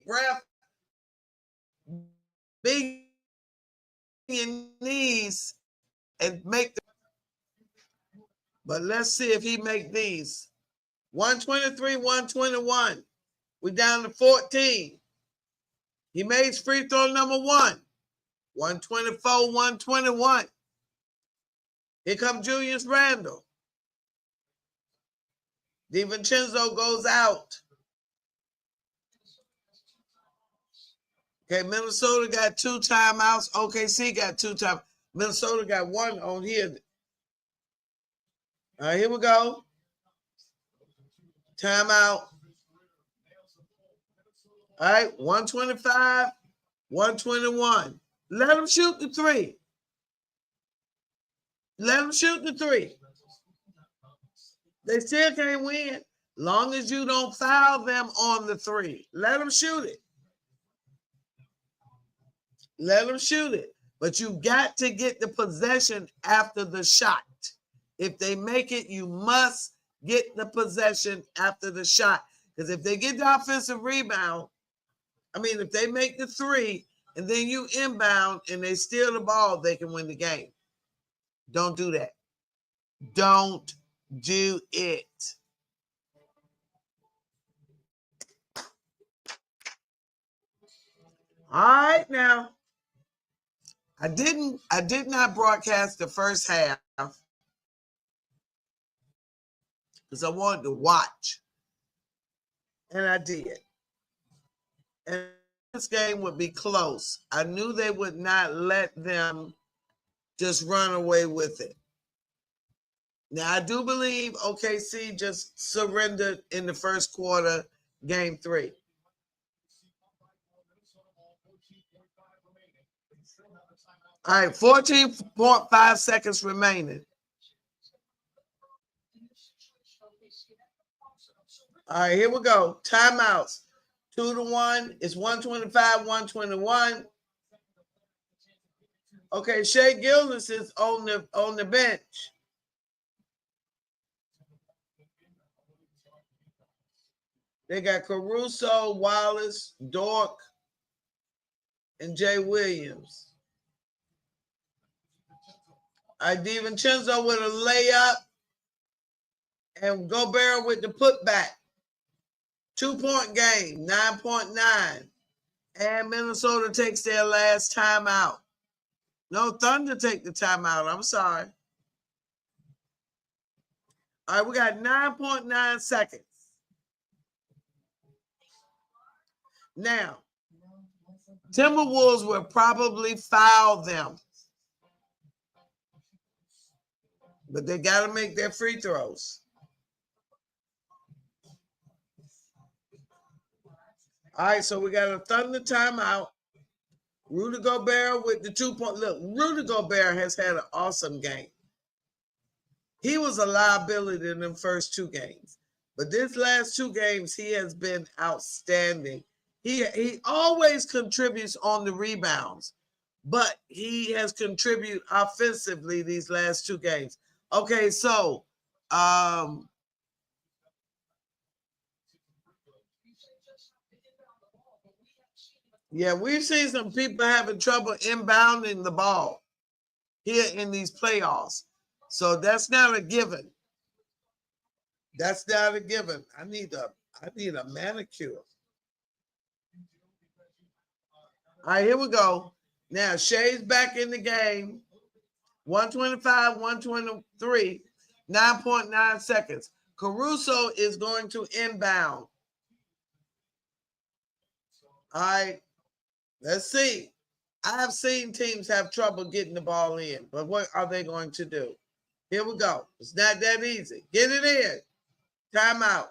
breath. Big your knees and make them. But let's see if he make these. 123, 121. We're down to 14. He made free throw number 1. 124, 121. Here comes Julius Randle. DiVincenzo goes out. Okay, Minnesota got 2 timeouts. OKC got 2 timeouts. Minnesota got 1 on here. All right, here we go. Timeout. All right, 125, 121. Let them shoot the 3. Let them shoot the 3. They still can't win. Long as you don't foul them on the 3. Let them shoot it. Let them shoot it. But you got to get the possession after the shot. If they make it, you must get the possession after the shot. Because if they get the offensive rebound, if they make the 3 and then you inbound and they steal the ball, they can win the game. Don't do that. Don't do it. All right, now. I did not broadcast the first half because I wanted to watch. And I did. And this game would be close. I knew they would not let them just run away with it. Now, I do believe OKC just surrendered in the first quarter, game 3. All right, 14.5 seconds remaining. All right, here we go. Timeouts. 2-1. It's 125, 121. Okay, Shea Gilgeous is on the bench. They got Caruso, Wallace, Dort, and Jay Williams. DiVincenzo with a layup and Gobert with the putback. 2-point game, 9.9. And Minnesota takes their last timeout. No, Thunder take the timeout. I'm sorry. All right, we got 9.9 seconds. Now, Timberwolves will probably foul them. But they got to make their free throws. All right, so we got a Thunder timeout. Rudy Gobert with the 2-point. Look, Rudy Gobert has had an awesome game. He was a liability in them first 2 games. But this last 2 games, he has been outstanding. He always contributes on the rebounds. but he has contributed offensively these last two games. Okay, so yeah, we've seen some people having trouble inbounding the ball here in these playoffs. So that's not a given. That's not a given. I need a manicure. All right, here we go. Now Shay's back in the game. 125, 123, 9.9 seconds. Caruso is going to inbound. All right, let's see. I've seen teams have trouble getting the ball in, but what are they going to do? Here we go. It's not that easy. Get it in. Timeout.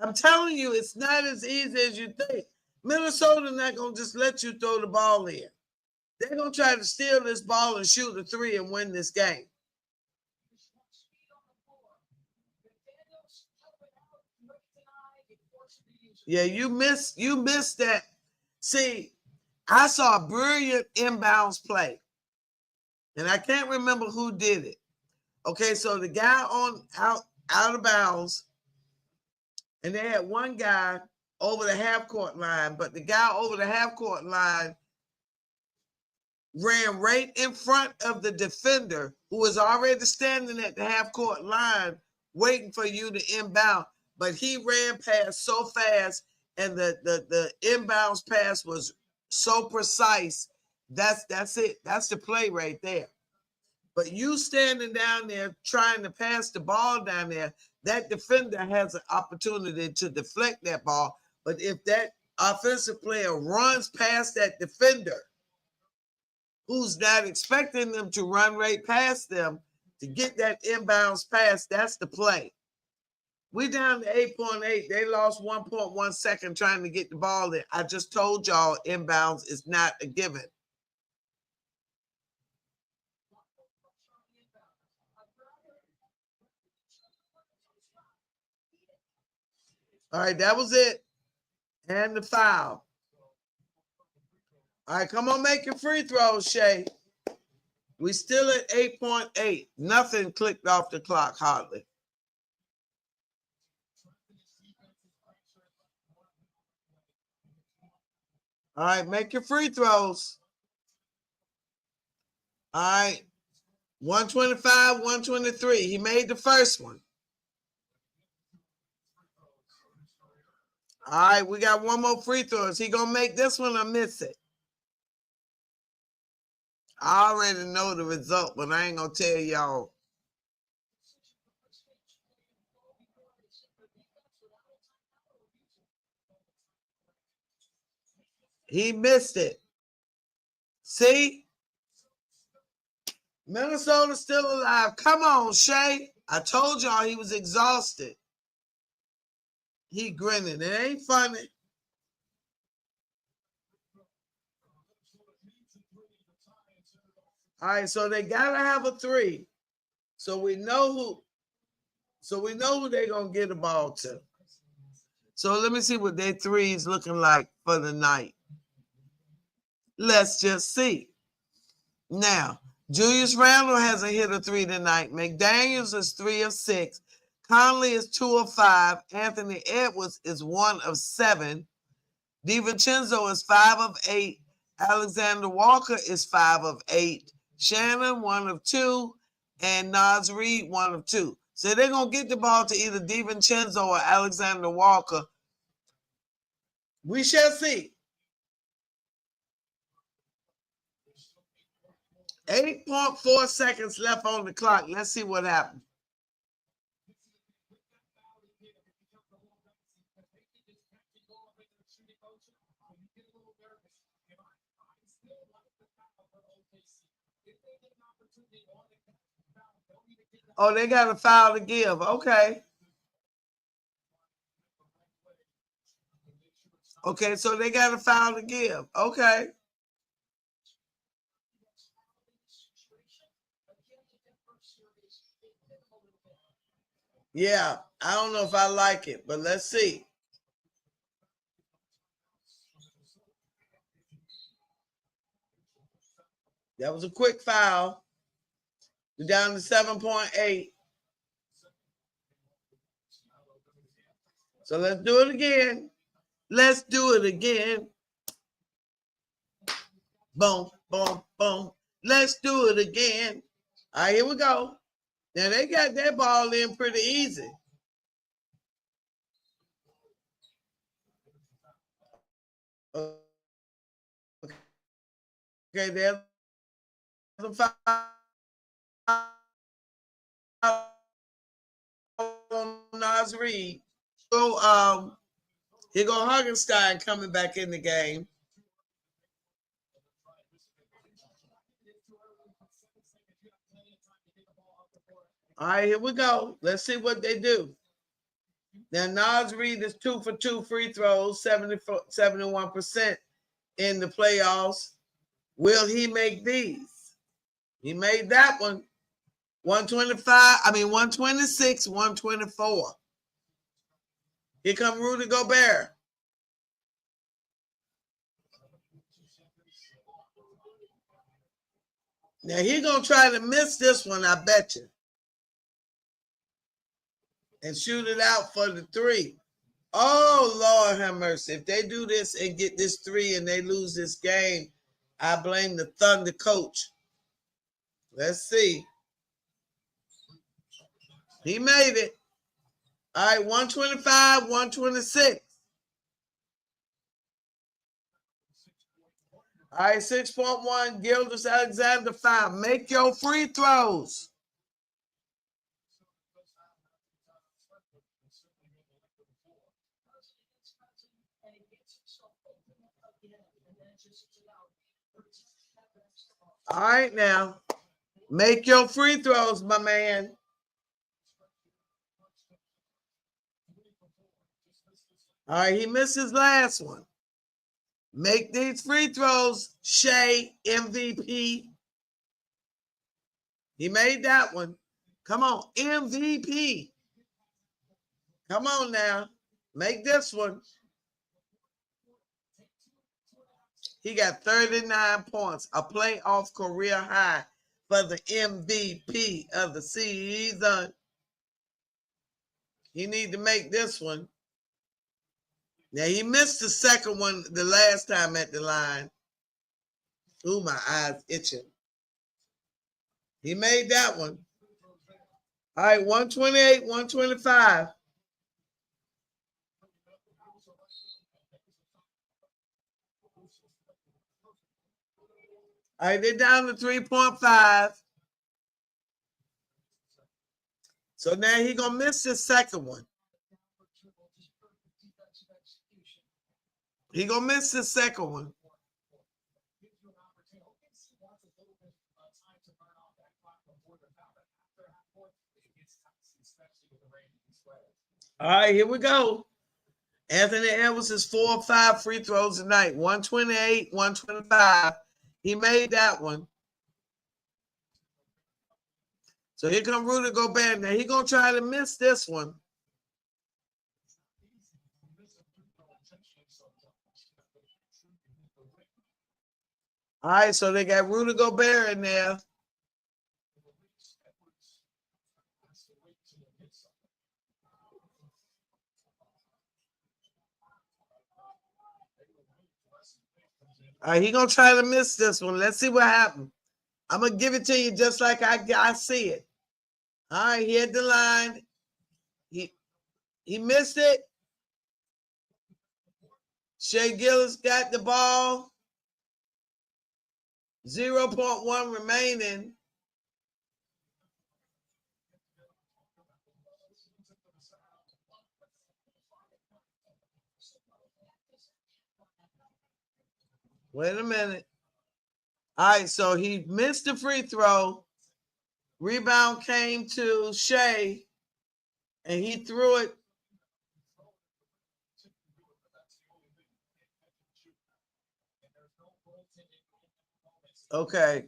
I'm telling you, it's not as easy as you think. Minnesota's not going to just let you throw the ball in. They're going to try to steal this ball and shoot a three and win this game. Yeah, you missed that. See, I saw a brilliant inbounds play, and I can't remember who did it. Okay, so the guy on out of bounds, and they had one guy over the half court line, but the guy over the half court line ran right in front of the defender who was already standing at the half court line waiting for you to inbound. But he ran past so fast, and the inbounds pass was so precise. That's it. That's the play right there. But you standing down there trying to pass the ball down there, that defender has an opportunity to deflect that ball. But if that offensive player runs past that defender, who's not expecting them to run right past them to get that inbounds pass, that's the play. We down to 8.8. They lost 1.1 second trying to get the ball in. I just told y'all inbounds is not a given. All right, that was it. And the foul. All right, come on, make your free throws, Shay. We still at 8.8. Nothing clicked off the clock, hardly. All right, make your free throws. All right, 125, 123. He made the first one. All right, we got one more free throw. Is he going to make this one or miss it? I already know the result, but I ain't going to tell y'all. He missed it. See? Minnesota's still alive. Come on, Shay. I told y'all he was exhausted. He grinning. It ain't funny. All right, so they gotta have a three. So we know who they're gonna get the ball to. So let me see what their three is looking like for the night. Let's just see. Now, Julius Randle hasn't hit a three tonight. McDaniels is 3 of 6. Conley is 2 of 5. Anthony Edwards is 1 of 7. DiVincenzo is 5 of 8. Alexander Walker is 5 of 8. Shannon, 1 of 2. And Naz Reid, 1 of 2. So they're going to get the ball to either DiVincenzo or Alexander Walker. We shall see. 8.4 seconds left on the clock. Let's see what happens. Oh, they got a foul to give. Okay. Okay, so they got a foul to give. Okay. Yeah, I don't know if I like it, but let's see. That was a quick foul. We're down to 7.8. So let's do it again. Let's do it again. Boom, boom, boom. Let's do it again. All right, here we go. Now they got that ball in pretty easy. Okay, there's a foul on Naz Reid. So here go Hartenstein coming back in the game. All right, here we go. Let's see what they do. Now, Naz Reid is 2 for 2 free throws, 71% in the playoffs. Will he make these? He made that one. 126, 124. Here come Rudy Gobert. Now, he's going to try to miss this one, I bet you. And shoot it out for the three. Oh, Lord have mercy. If they do this and get this three and they lose this game, I blame the Thunder coach. Let's see. He made it. All right, 125, 126. All right, 6.1, Gilgeous-Alexander 5. Make your free throws. All right, now. Make your free throws, my man. All right, he missed his last one. Make these free throws, Shea, MVP. He made that one. Come on, MVP. Come on now. Make this one. He got 39 points, a playoff career high for the MVP of the season. He need to make this one. Now, he missed the second one the last time at the line. Ooh, my eyes itching. He made that one. All right, 128, 125. All right, they're down to 3.5. So now he's going to miss his second one. He's going to miss the second one. All right, here we go. Anthony Edwards is 4 or 5 free throws tonight. 128, 125. He made that one. So here comes Rudy Gobert. Now he's going to try to miss this one. All right, so they got Rudy Gobert in there. All right, he's going to try to miss this one. Let's see what happens. I'm going to give it to you just like I see it. All right, he had the line. He missed it. Shea Gillis got the ball. 0.1 remaining. Wait a minute. All right, so he missed the free throw. Rebound came to Shea, and he threw it. Okay.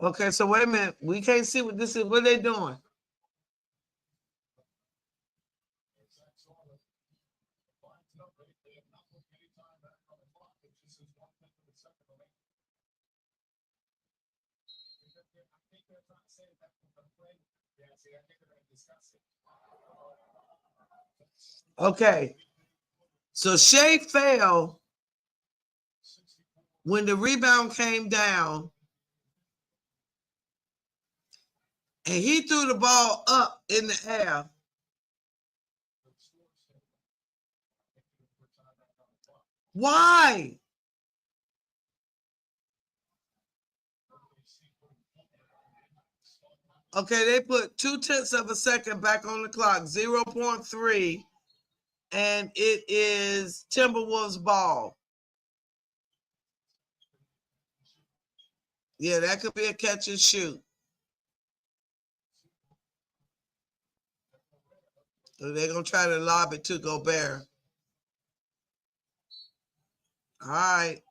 Okay, so wait a minute. We can't see what this is. What are they doing? Okay. So Shea fell when the rebound came down, and he threw the ball up in the air. Why? Okay, they put 0.2 of a second back on the clock, 0.3, and it is Timberwolves ball. Yeah, that could be a catch and shoot. So they're going to try to lob it to Gobert. All right.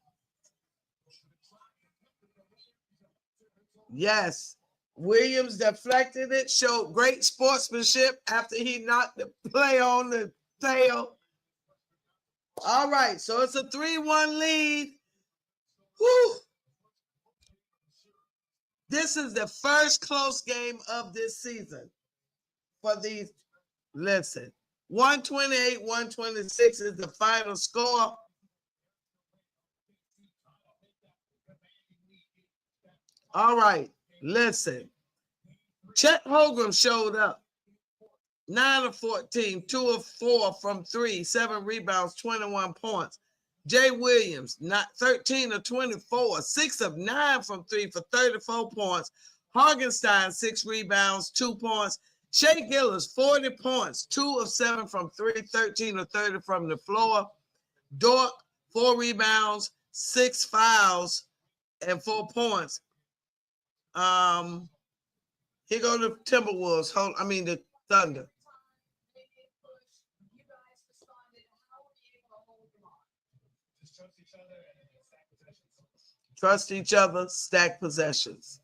Yes. Williams deflected it, showed great sportsmanship after he knocked the play on the tail. All right, so it's a 3-1 lead. Woo! This is the first close game of this season for these. Listen, 128-126 is the final score. All right, listen. Chet Holmgren showed up. 9 of 14, 2 of 4 from 3, 7 rebounds, 21 points. Jay Williams, 13 of 24, 6 of 9 from 3 for 34 points. Hartenstein, 6 rebounds, 2 points. Shea Gillis, 40 points, 2 of 7 from 3, 13 of 30 from the floor. Dort, 4 rebounds, 6 fouls, and 4 points. Here go the Timberwolves. The Thunder. Trust each other, stack possessions.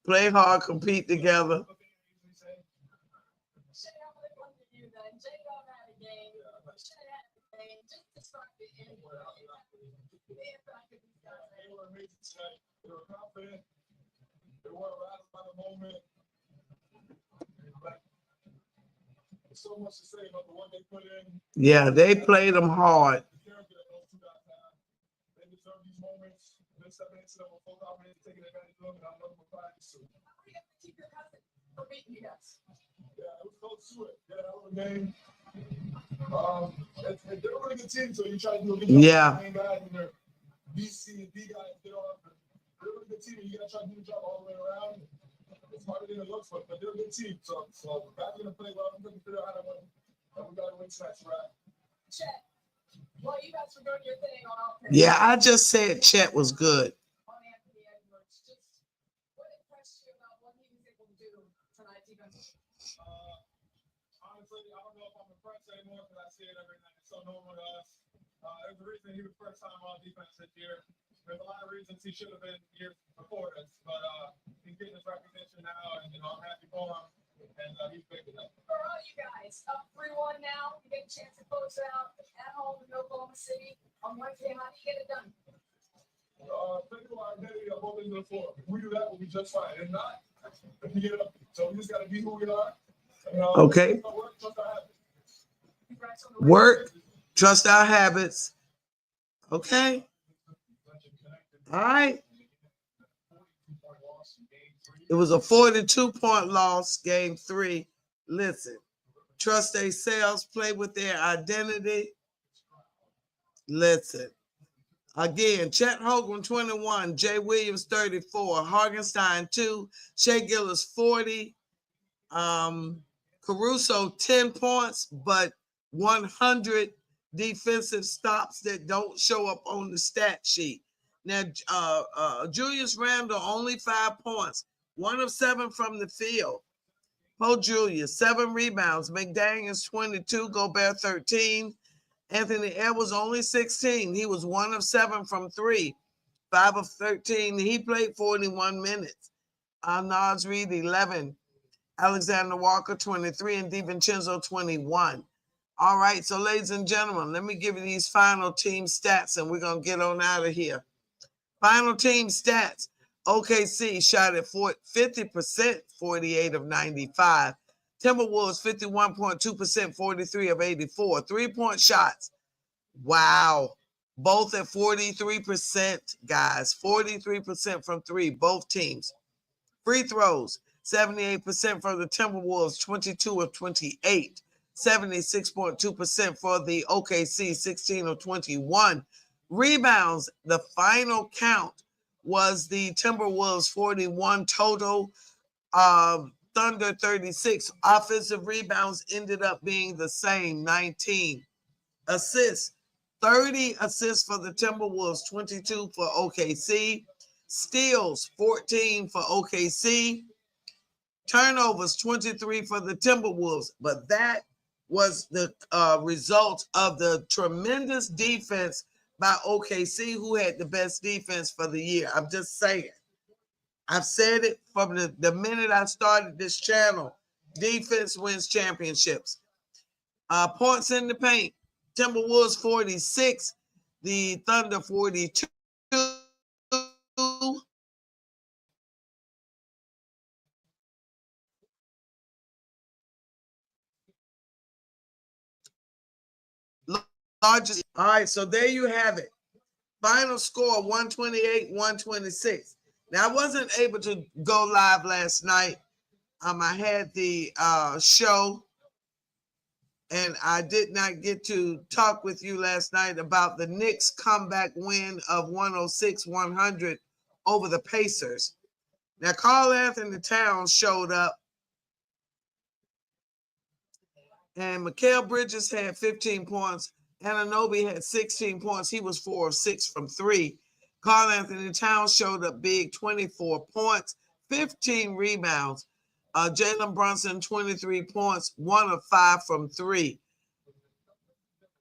Play hard, compete together. So much to say about the one they put in. Yeah, they played them hard. They deserve these moments. They're stepping into them with full confidence, taking advantage of them, and I love them for practice. Yeah, it was close to it. Yeah, that was a game. They're a really good team, so you try to do a good job. Yeah. Guys and their BC and D guys get off. They're a really good team, and you got to try to do the job all the way around. It's harder than it looks like, but they're a good team. So guys are going to play well. I'm going to figure out how to win. And we got to win tonight, right? Chet, well, you guys were doing your thing on offense. Yeah, I just said Chet was good. On Anthony Edwards, just what impressed you about what he was able to do tonight defensively? Honestly, I don't know if I'm impressed anymore because I see it every night. It's so normal to us. There's a reason he was first time on defense this year. There's a lot of reasons he should have been years before this, but he's getting his recognition now, and I'm happy for him, and he's big enough. For all you guys, up 3-1 now, you get a chance to close out at home in Oklahoma City on Wednesday. How do you get it done? Think of our identity of holding to the floor. If we do that, we'll be just fine. If not, if we get up, so we just got to be who we are. And, okay. Work, trust our habits. Okay. All right. It was a 42-point loss, game 3. Listen, trust themselves, play with their identity. Listen. Again, Chet Holmgren, 21, Jay Williams, 34, Hartenstein, 2, Shea Gillis, 40, Caruso, 10 points, but 100 defensive stops that don't show up on the stat sheet. Now, Julius Randle, only 5 points, 1 of 7 from the field. Julius, 7 rebounds. McDaniels, 22, Gobert, 13. Anthony Edwards only 16. He was 1 of 7 from 3, 5 of 13. He played 41 minutes. Naz Reid 11. Alexander Walker 23 and DiVincenzo 21. All right, so ladies and gentlemen, let me give you these final team stats and we're going to get on out of here. Final team stats. OKC shot at 50%, 48 of 95. Timberwolves 51.2%, 43 of 84. 3-point shots. Wow. Both at 43%, guys. 43% from 3, both teams. Free throws, 78% for the Timberwolves, 22 of 28. 76.2% for the OKC, 16 of 21. Rebounds, the final count was the Timberwolves 41 total, Thunder 36. Offensive rebounds ended up being the same, 19. Assists, 30 assists for the Timberwolves, 22 for OKC. Steals, 14 for OKC. Turnovers, 23 for the Timberwolves. But that was the result of the tremendous defense by OKC, who had the best defense for the year. I'm just saying. I've said it from the minute I started this channel. Defense wins championships. Points in the paint. Timberwolves 46, the Thunder 42. Largest. All right, so there you have it. Final score 128-126. Now, I wasn't able to go live last night. I had the show, and I did not get to talk with you last night about the Knicks comeback win of 106-100 over the Pacers. Now, Karl-Anthony Towns showed up, and Mikal Bridges had 15 points. Anunoby had 16 points. He was 4 of 6 from 3. Karl-Anthony Towns showed up big, 24 points, 15 rebounds. Jalen Brunson, 23 points, 1 of 5 from 3.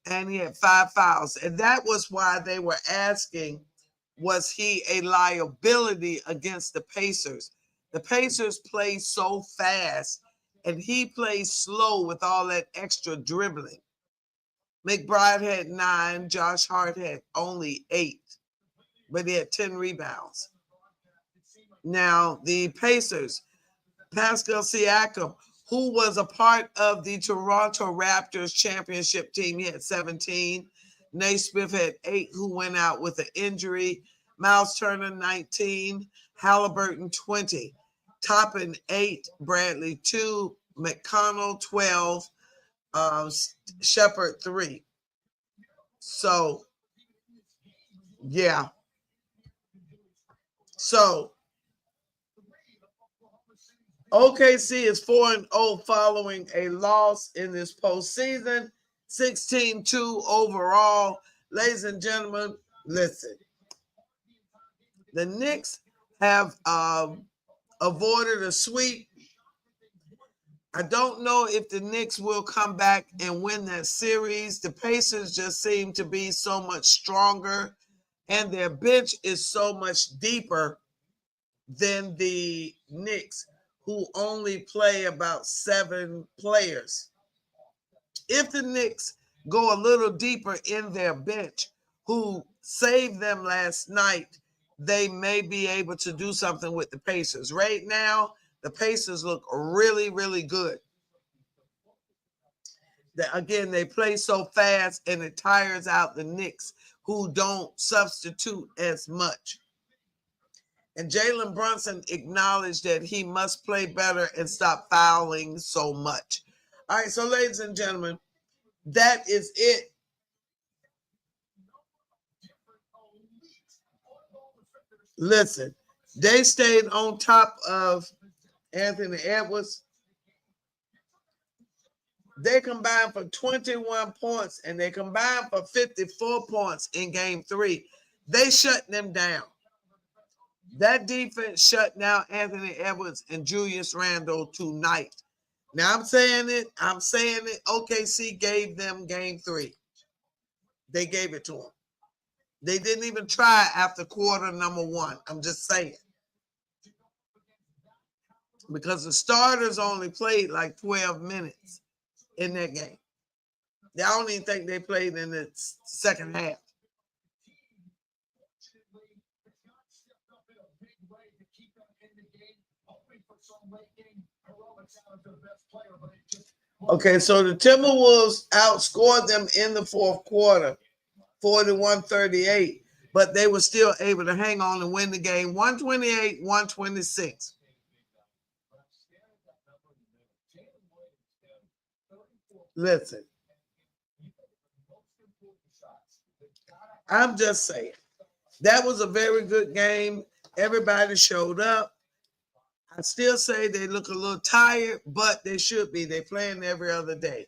And he had 5 fouls. And that was why they were asking, was he a liability against the Pacers? The Pacers play so fast, and he plays slow with all that extra dribbling. McBride had 9. Josh Hart had only 8, but he had 10 rebounds. Now, the Pacers, Pascal Siakam, who was a part of the Toronto Raptors championship team, he had 17. Naismith had 8, who went out with an injury. Miles Turner, 19. Halliburton, 20. Toppin, 8. Bradley, 2. McConnell, 12. Shepard, 3. So, yeah. So, OKC is 4-0 following a loss in this postseason, 16-2 overall. Ladies and gentlemen, listen. The Knicks have avoided a sweep. I don't know if the Knicks will come back and win that series. The Pacers just seem to be so much stronger, and their bench is so much deeper than the Knicks, who only play about 7 players. If the Knicks go a little deeper in their bench, who saved them last night, they may be able to do something with the Pacers. Right now, the Pacers look really, really good. Again, they play so fast and it tires out the Knicks, who don't substitute as much. And Jalen Brunson acknowledged that he must play better and stop fouling so much. All right, so ladies and gentlemen, that is it. Listen, they stayed on top of Anthony Edwards. They combined for 21 points, and they combined for 54 points in game 3. They shut them down. That defense shut down Anthony Edwards and Julius Randle tonight. Now I'm saying it. OKC gave them game 3. They gave it to them. They didn't even try after quarter number 1. I'm just saying. Because the starters only played like 12 minutes in that game. I don't even think they played in the second half. Okay, so the Timberwolves outscored them in the fourth quarter, 41-38, but they were still able to hang on and win the game, 128-126. Listen, I'm just saying, that was a very good game. Everybody showed up. I still say they look a little tired, but they should be. They're playing every other day.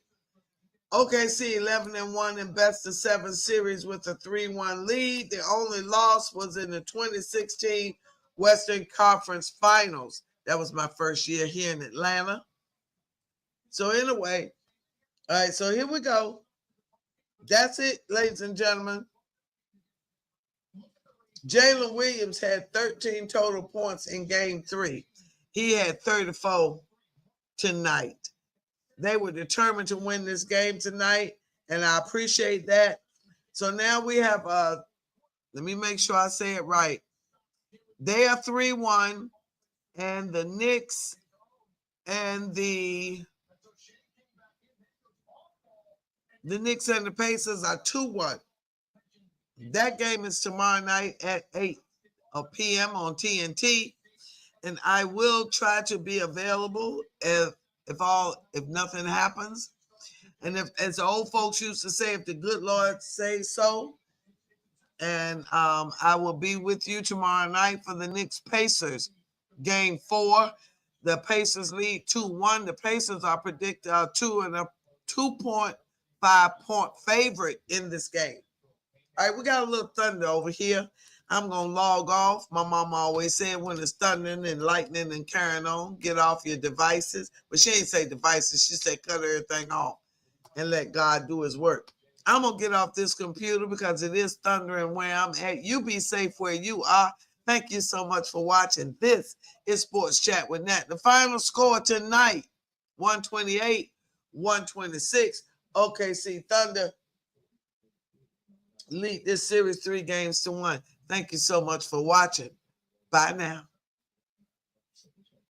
OKC 11-1 in best of 7 series with a 3-1 lead. The only loss was in the 2016 Western Conference Finals. That was my first year here in Atlanta. So anyway, all right, so here we go. That's it, ladies and gentlemen. Jalen Williams had 13 total points in game 3. He had 34 tonight. They were determined to win this game tonight, and I appreciate that. So now we have, let me make sure I say it right. They are 3-1, and the Knicks and the Knicks and the Pacers are 2-1. That game is tomorrow night at 8 p.m. on TNT, and I will try to be available if nothing happens. And if, as the old folks used to say, if the good Lord say so. And I will be with you tomorrow night for the Knicks Pacers game 4. The Pacers lead 2-1. The Pacers are predicted 2.5 point favorite in this game. All right, we got a little thunder over here. I'm going to log off. My mama always said when it's thundering and lightning and carrying on, get off your devices. But she ain't say devices. She said cut everything off and let God do his work. I'm going to get off this computer because it is thundering where I'm at. You be safe where you are. Thank you so much for watching. This is Sports Chat with Nat. The final score tonight, 128-126. OKC Thunder lead this series 3-1. Thank you so much for watching. Bye now.